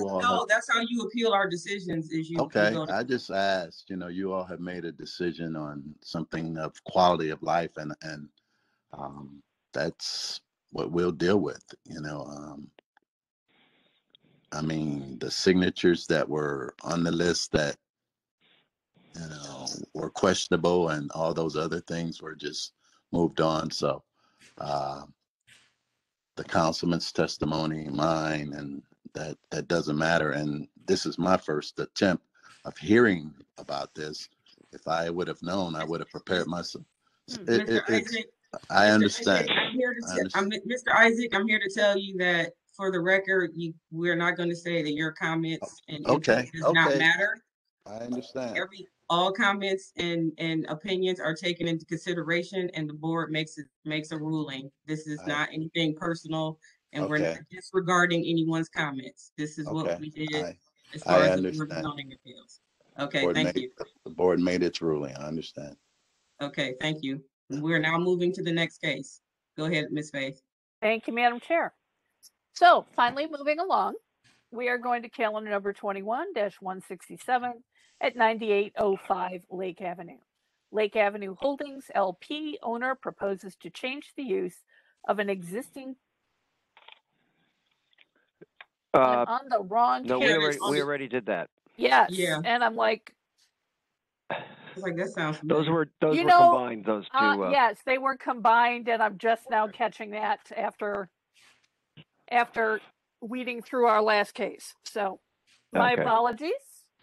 all. That's how you appeal our decisions. Is you? Okay, You go to I just asked. You all have made a decision on something of quality of life, and that's what we'll deal with. I mean, the signatures that were on the list that were questionable, and all those other things were just moved on. So, the councilman's testimony, mine, and that doesn't matter. And this is my first attempt of hearing about this. If I would have known, I would have prepared myself. I understand. Mr. Isaac, I'm here to tell you that for the record, we're not going to say that your comments and input does not matter. I understand. All comments and opinions are taken into consideration, and the board makes a ruling. This is not anything personal, and we're not disregarding anyone's comments. This is what we did as far as the Board of Zoning Appeals. Okay, thank you. The board made its ruling. I understand. Okay, thank you. We're now moving to the next case. Go ahead, Ms. Faith. Thank you, Madam Chair. So finally moving along, we are going to calendar number 21-167 at 9805 Lake Avenue. Lake Avenue Holdings LP owner proposes to change the use of an existing. I'm on the wrong. No, we already did that. Yes. Yeah. And I'm like. That sounds. Those were combined. Those two. Yes, they were combined, and I'm just now catching that after weeding through our last case. So my apologies.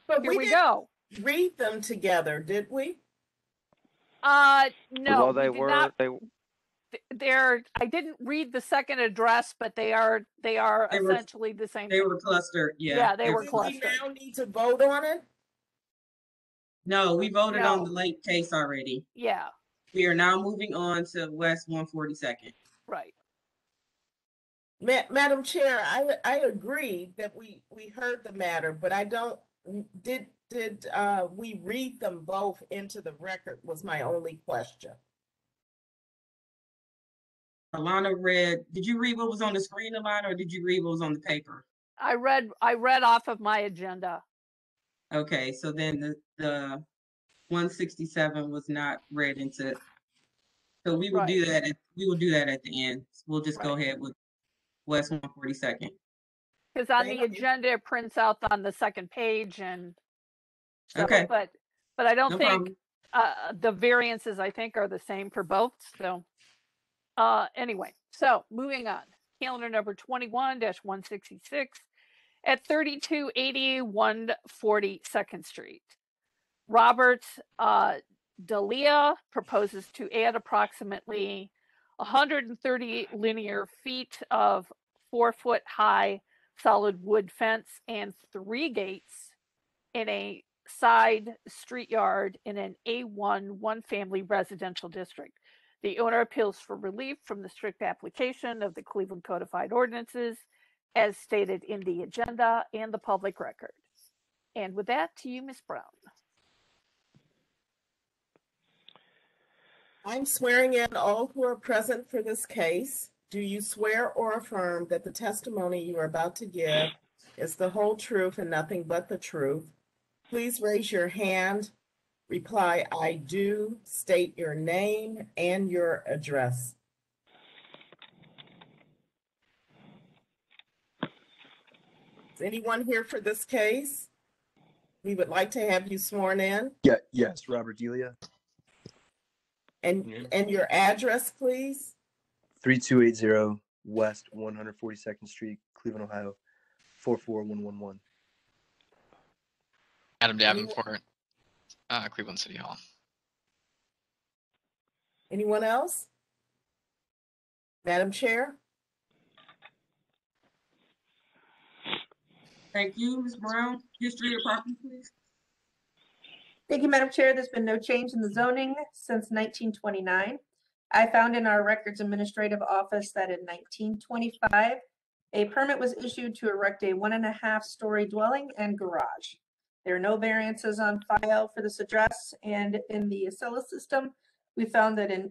But here we go. Read them together, did we? No. Well, they were. Not. I didn't read the second address, but they are essentially the same. They were clustered. Yeah. Yeah, they were clustered. Do we now need to vote on it? No, we voted on No. the Lake case already. Yeah, We are now moving on to West 142nd. right. Madam Chair, I agree that we heard the matter, but I don't, did we read them both into the record was my only question. Alana read, did you read what was on the screen, Alana, or did you read what was on the paper? I read off of my agenda. Okay, so then the 167 was not read into, so we will Right. do that. We will do that at the end. We'll just go Right. ahead with West 142nd. Because on Thank the you. agenda, it prints out on the second page, and so, Okay. but I don't No think problem. the variances, I think, are the same for both. So anyway, so moving on. Calendar number 21-166 at 3280 142nd Street. Robert Dalia proposes to add approximately 130 linear feet of 4-foot high solid wood fence and 3 gates in a side street yard in an A1 one-family residential district. The owner appeals for relief from the strict application of the Cleveland Codified Ordinances as stated in the agenda and the public record. And with that, to you, Ms. Brown. I'm swearing in all who are present for this case. Do you swear or affirm that the testimony you are about to give is the whole truth and nothing but the truth? Please raise your hand. Reply, I do. State your name and your address. Is anyone here for this case? We would like to have you sworn in. Yeah, yes, Robert Delia. And your address, please? 3280 West 142nd Street, Cleveland, Ohio, 44111. Adam Davenport, Cleveland City Hall. Anyone else? Madam Chair? Thank you, Ms. Brown. History of property, please. Thank you, Madam Chair. There's been no change in the zoning since 1929. I found in our Records Administrative Office that in 1925, a permit was issued to erect a 1.5-story dwelling and garage. There are no variances on file for this address, and in the Acela system, we found that in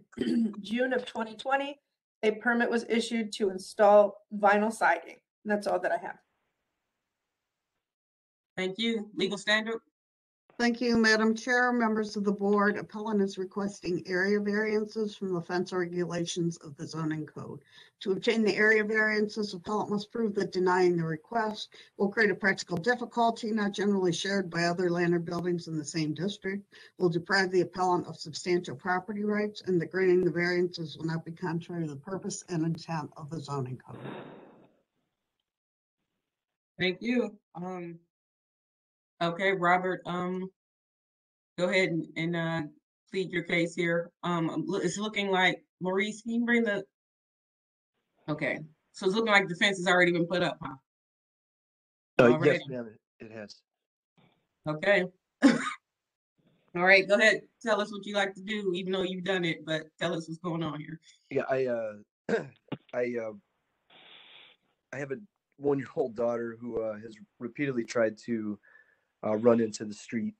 June of 2020, a permit was issued to install vinyl siding. And that's all that I have. Thank you. Legal standard. Thank you, Madam Chair, members of the board. Appellant is requesting area variances from the fence regulations of the zoning code. To obtain the area variances, appellant must prove that denying the request will create a practical difficulty not generally shared by other land or buildings in the same district, will deprive the appellant of substantial property rights, and that granting the variances will not be contrary to the purpose and intent of the zoning code. Thank you. Okay, Robert, go ahead and plead your case here. It's looking like, Maurice, can you bring the, okay. So it's looking like the fence has already been put up, huh? Yes, ma'am, it has. Okay. All right, go ahead. Tell us what you like to do, even though you've done it, but tell us what's going on here. Yeah, I have a 1-year-old daughter who has repeatedly tried to run into the street.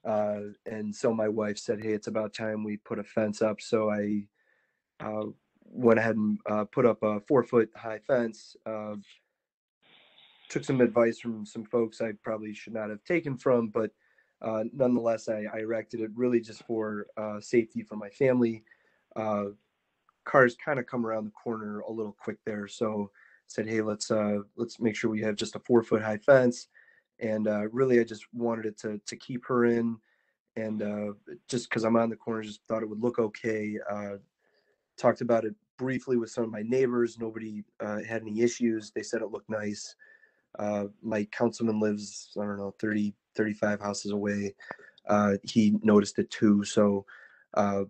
And so my wife said, hey, it's about time we put a fence up. So I went ahead and put up a 4-foot high fence. Took some advice from some folks I probably should not have taken from, but nonetheless, I erected it really just for safety for my family. Cars kind of come around the corner a little quick there. So I said, hey, let's make sure we have just a 4-foot high fence. And really, I just wanted it to keep her in. And just because I'm on the corner, just thought it would look okay. Talked about it briefly with some of my neighbors. Nobody had any issues. They said it looked nice. My councilman lives, I don't know, 30, 35 houses away. He noticed it too. So I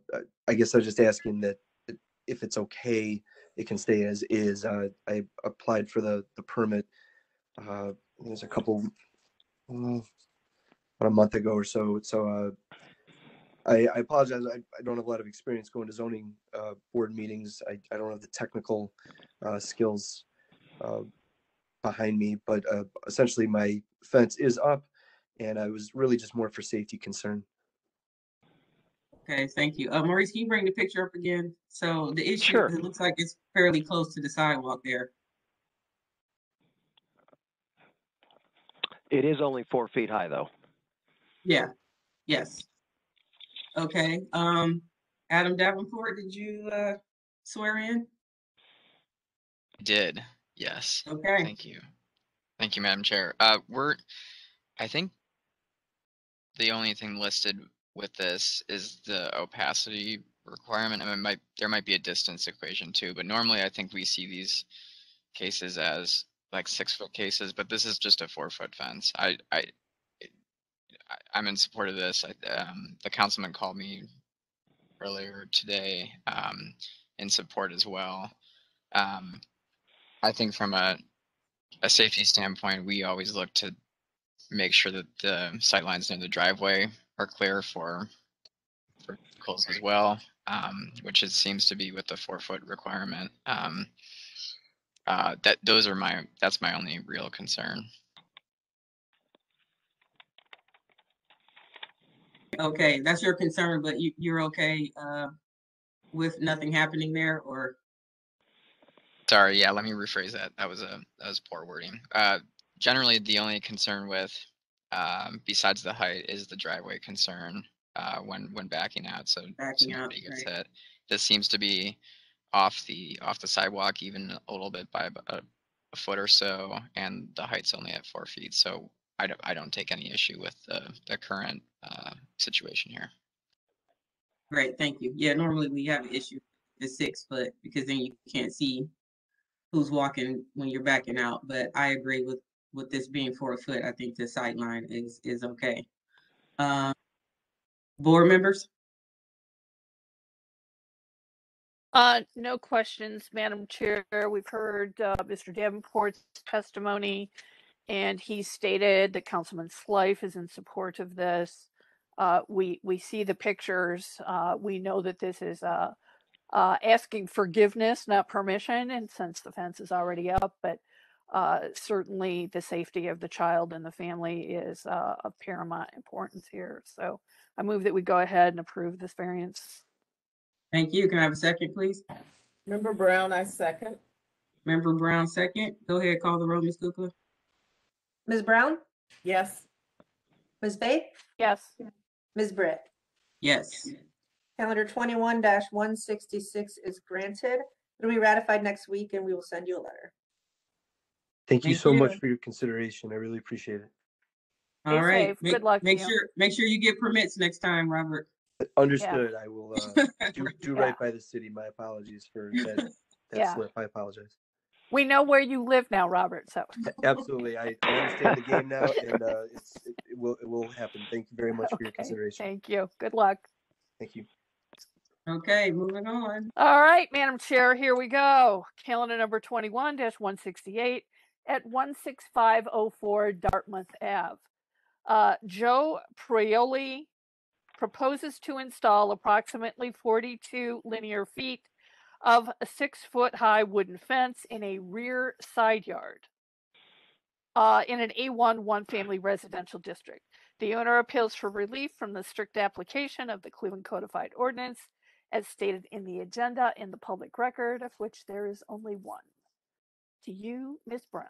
guess I was just asking that if it's okay, it can stay as is. I applied for the permit. There's a couple, a month ago or so. So I apologize. I don't have a lot of experience going to zoning board meetings. I don't have the technical skills behind me, but essentially my fence is up, and I was really just more for safety concern. Okay, thank you. Maurice, can you bring the picture up again? So the issue, Sure. it looks like it's fairly close to the sidewalk there. It is only 4 feet high, though. Yeah, yes. Okay, Adam Davenport, did you swear in? Did, yes. Okay. Thank you. Thank you, Madam Chair. I think the only thing listed with this is the opacity requirement. I mean, there might be a distance equation too, but normally I think we see these cases as like 6-foot cases, but this is just a 4-foot fence. I'm in support of this. The councilman called me earlier today in support as well. I think from a safety standpoint, we always look to make sure that the sight lines near the driveway are clear for vehicles as well, which it seems to be with the 4-foot requirement. That's my only real concern. Okay, that's your concern, but you're okay with nothing happening there, or? Sorry, yeah, let me rephrase that. That was poor wording. Generally, the only concern with, besides the height, is the driveway concern when backing out, so nobody gets hit. This seems to be off the sidewalk, even a little bit by a foot or so, and the height's only at 4 feet. So I don't take any issue with the current situation here. Great, thank you. Yeah, normally we have an issue at 6 foot because then you can't see who's walking when you're backing out. But I agree with this being 4 foot. I think the sight line is okay. Board members? No questions, Madam Chair. We've heard Mr. Davenport's testimony, and he stated that Councilman Slife is in support of this. We see the pictures. We know that this is asking forgiveness, not permission, and since the fence is already up, but certainly the safety of the child and the family is of paramount importance here. So I move that we go ahead and approve this variance. Thank you. Can I have a second, please? Member Brown, I second. Member Brown, second. Go ahead, call the roll, Ms. Kukla. Ms. Brown? Yes. Ms. Faith? Yes. Ms. Britt? Yes. Calendar 21-166 is granted. It'll be ratified next week, and we will send you a letter. Thank you so much for your consideration. I really appreciate it. All right. Good luck. Make sure you get permits next time, Robert. Understood. Yeah. I will do right by the city. My apologies for that slip. I apologize. We know where you live now, Robert. So absolutely, I understand the game now, and it will happen. Thank you very much for your consideration. Thank you. Good luck. Thank you. Okay, moving on. All right, Madam Chair, here we go. Calendar number 21-168 at 16504 Dartmouth Ave. Joe Prioli proposes to install approximately 42 linear feet of a 6-foot-high wooden fence in a rear side yard in an A1 one-family residential district. The owner appeals for relief from the strict application of the Cleveland Codified Ordinance as stated in the agenda in the public record, of which there is only one. To you, Ms. Brown.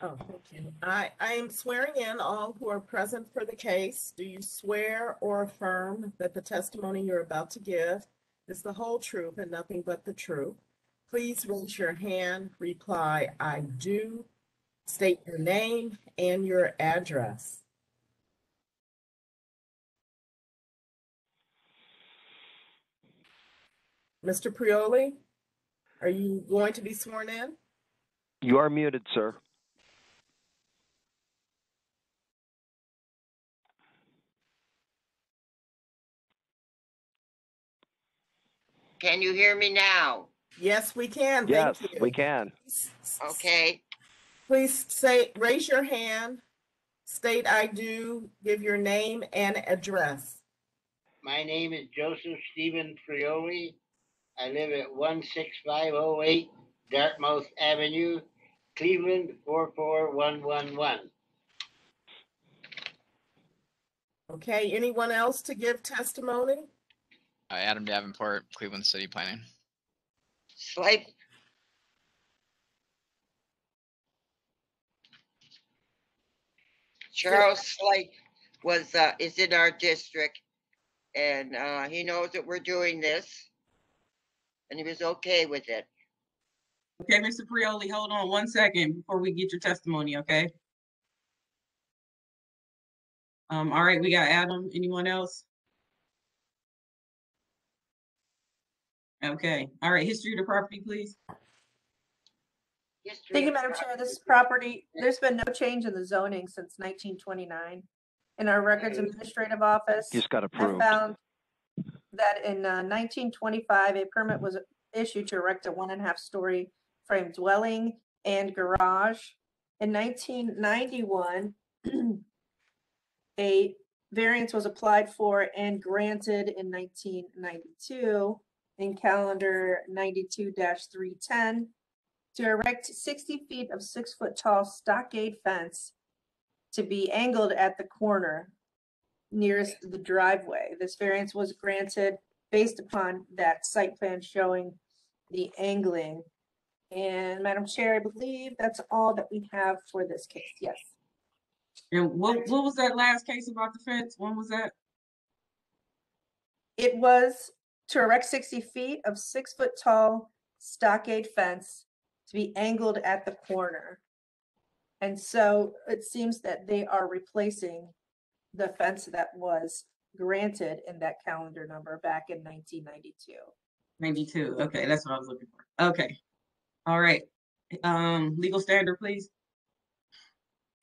Oh, thank you. I am swearing in all who are present for the case. Do you swear or affirm that the testimony you're about to give is the whole truth and nothing but the truth? Please raise your hand. Reply, I do. State your name and your address. Mr. Prioli, are you going to be sworn in? You are muted, sir. Can you hear me now? Yes, we can. Yes, thank you. we can. Okay. Please raise your hand, State I do, give your name and address. My name is Joseph Stephen Frioli. I live at 16508 Dartmouth Avenue, Cleveland 44111. Okay, anyone else to give testimony? Adam Davenport, Cleveland City Planning. Slight. Charles Slight is in our district, and he knows that we're doing this, and he was okay with it. Okay, Mr. Prioli, hold on 1 second before we get your testimony, okay? All right, we got Adam. Anyone else? Okay. All right, history of the property, please. Thank you, Madam Chair. This property, there's been no change in the zoning since 1929. In our records administrative office, Just got I approved. found that in 1925, a permit was issued to erect a 1.5-story frame dwelling and garage. In 1991, a variance was applied for and granted in 1992 in calendar 92-310 to erect 60 feet of 6-foot tall stockade fence to be angled at the corner nearest the driveway. This variance was granted based upon that site plan showing the angling. And Madam Chair, I believe that's all that we have for this case. Yes. And what was that last case about the fence? When was that? It was to erect 60 feet of 6-foot tall stockade fence to be angled at the corner. And so it seems that they are replacing the fence that was granted in that calendar number back in 1992. 92. Okay, that's what I was looking for. Okay. All right. Legal standard, please.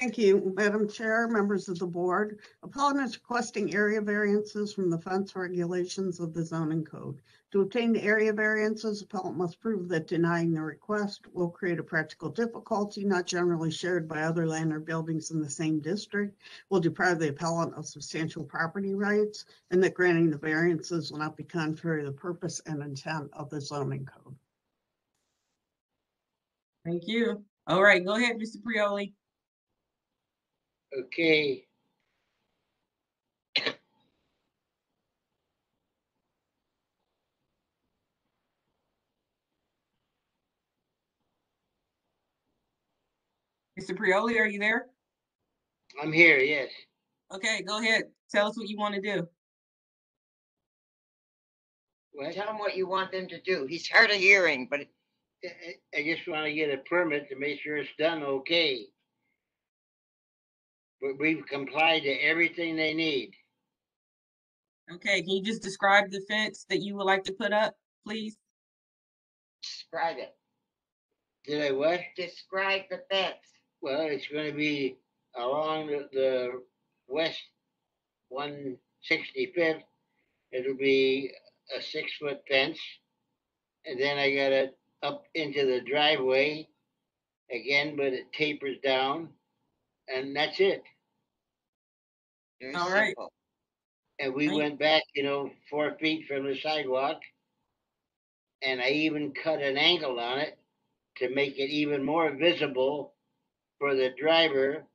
Thank you, Madam Chair, members of the board. Appellant is requesting area variances from the fence regulations of the zoning code. To obtain the area variances, appellant must prove that denying the request will create a practical difficulty not generally shared by other land or buildings in the same district, will deprive the appellant of substantial property rights, and that granting the variances will not be contrary to the purpose and intent of the zoning code. Thank you. All right, go ahead, Mr. Prioli. Okay. Mr. Prioli, are you there? I'm here, yes. Okay, go ahead. Tell us what you want to do. What? Tell him what you want them to do. He's hard of hearing, but I just want to get a permit to make sure it's done okay. But we've complied to everything they need. Okay, can you just describe the fence that you would like to put up, please? describe it. Did I what? Describe the fence. Well, it's going to be along the west 165th. It'll be a 6-foot fence. And then I got it up into the driveway again, but it tapers down. And that's it. Very All right. simple. And we went back, 4 feet from the sidewalk. And I even cut an angle on it to make it even more visible for the driver.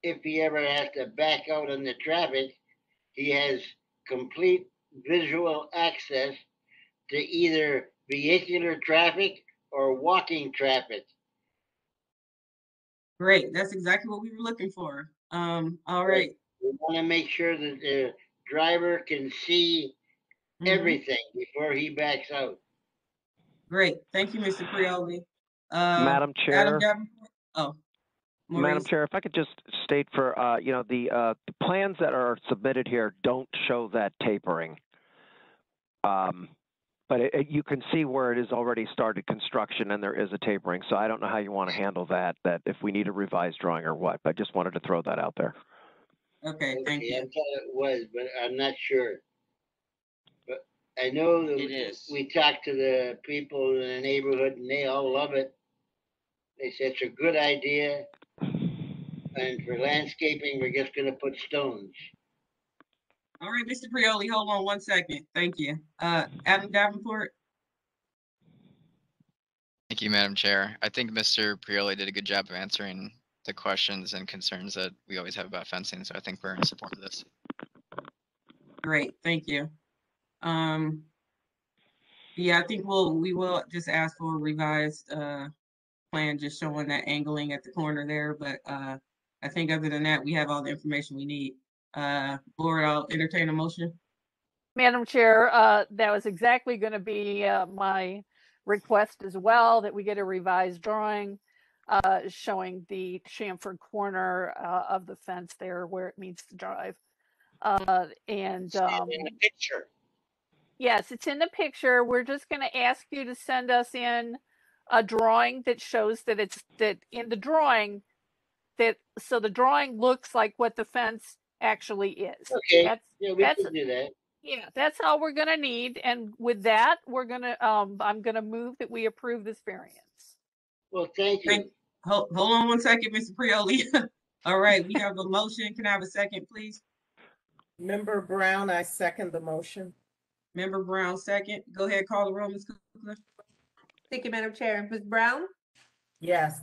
If he ever has to back out on the traffic, he has complete visual access to either vehicular traffic or walking traffic. Great. That's exactly what we were looking for. All right. We want to make sure that the driver can see everything before he backs out. Great. Thank you, Mr. Prioli. Madam Chair. Adam Davenport. Oh, Maurice. Madam Chair, if I could just state for, the plans that are submitted here don't show that tapering. But you can see where it has already started construction and there is a tapering. So I don't know how you want to handle that if we need a revised drawing or what, but I just wanted to throw that out there. Okay, thank you. I thought it was, but I'm not sure. But I know that It is. we talked to the people in the neighborhood and they all love it. They said it's a good idea. And for landscaping, we're just gonna put stones. All right, Mr. Prioli, hold on 1 second. Thank you. Adam Davenport. Thank you, Madam Chair. I think Mr. Prioli did a good job of answering the questions and concerns that we always have about fencing, so I think we're in support of this. Great, thank you. Yeah, I think we will just ask for a revised plan, just showing that angling at the corner there. But I think other than that, we have all the information we need. Board, I'll entertain a motion. Madam Chair, that was exactly going to be my request as well, that we get a revised drawing showing the chamfered corner of the fence there where it meets the drive. In the picture. Yes, it's in the picture. We're just going to ask you to send us in a drawing that shows that it's that in the drawing that so the drawing looks like what the fence actually is. Okay. Yeah, we can do that. Yeah, that's all we're gonna need. And with that, we're gonna I'm gonna move that we approve this variance. Well, thank you. Hold on 1 second, Mr. Prioli. All right, we have a motion. Can I have a second, please? Member Brown, I second the motion. Member Brown, second. Go ahead, call the roll, Ms. Kukla. Thank you, Madam Chair. Ms. Brown? Yes.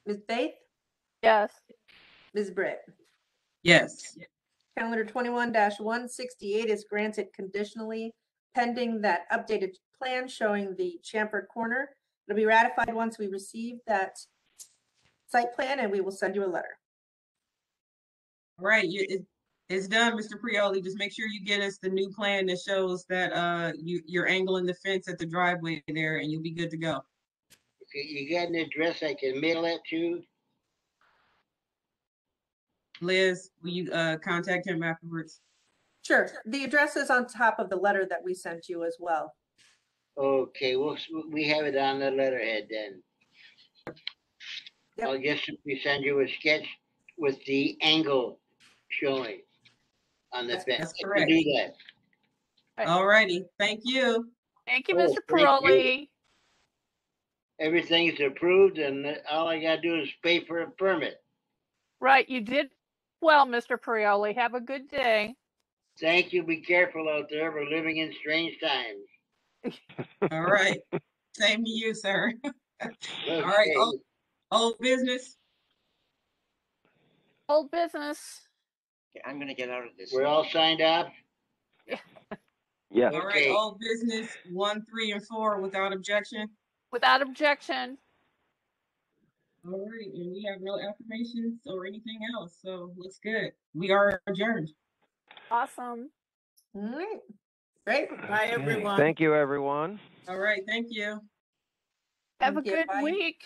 Ms. Faith? Yes. Ms. Britt? Yes. Calendar 21-168 is granted conditionally pending that updated plan showing the chamfered corner. It'll be ratified once we receive that site plan, and we will send you a letter. All right, it's done, Mr. Prioli. Just make sure you get us the new plan that shows that you're angling the fence at the driveway there, and you'll be good to go. Okay, you got an address I can mail that to? Liz, will you contact him afterwards? Sure. The address is on top of the letter that we sent you as well. Okay, well, we have it on the letterhead then. Yep. I'll just simply send you a sketch with the angle showing on the fence. That's I correct. can do that. All righty. Thank you. Thank you, Oh, Mr. thank Piroli. Everything's approved and all I gotta do is pay for a permit. Right, you did well, Mr. Prioli. Have a good day. Thank you. Be careful out there. We're living in strange times. All right. Same to you, sir. Okay. All right. Old business. Old business. Okay, I'm gonna get out of this. We're all signed up? Yes. All right. Old business 1, 3, and 4 without objection. Without objection. All right. And we have no affirmations or anything else. So looks good. We are adjourned. Awesome. All right. Great. Bye, everyone. Thank you, everyone. All right. Thank you. Have Thank a you. good Bye. week.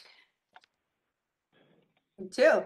You too.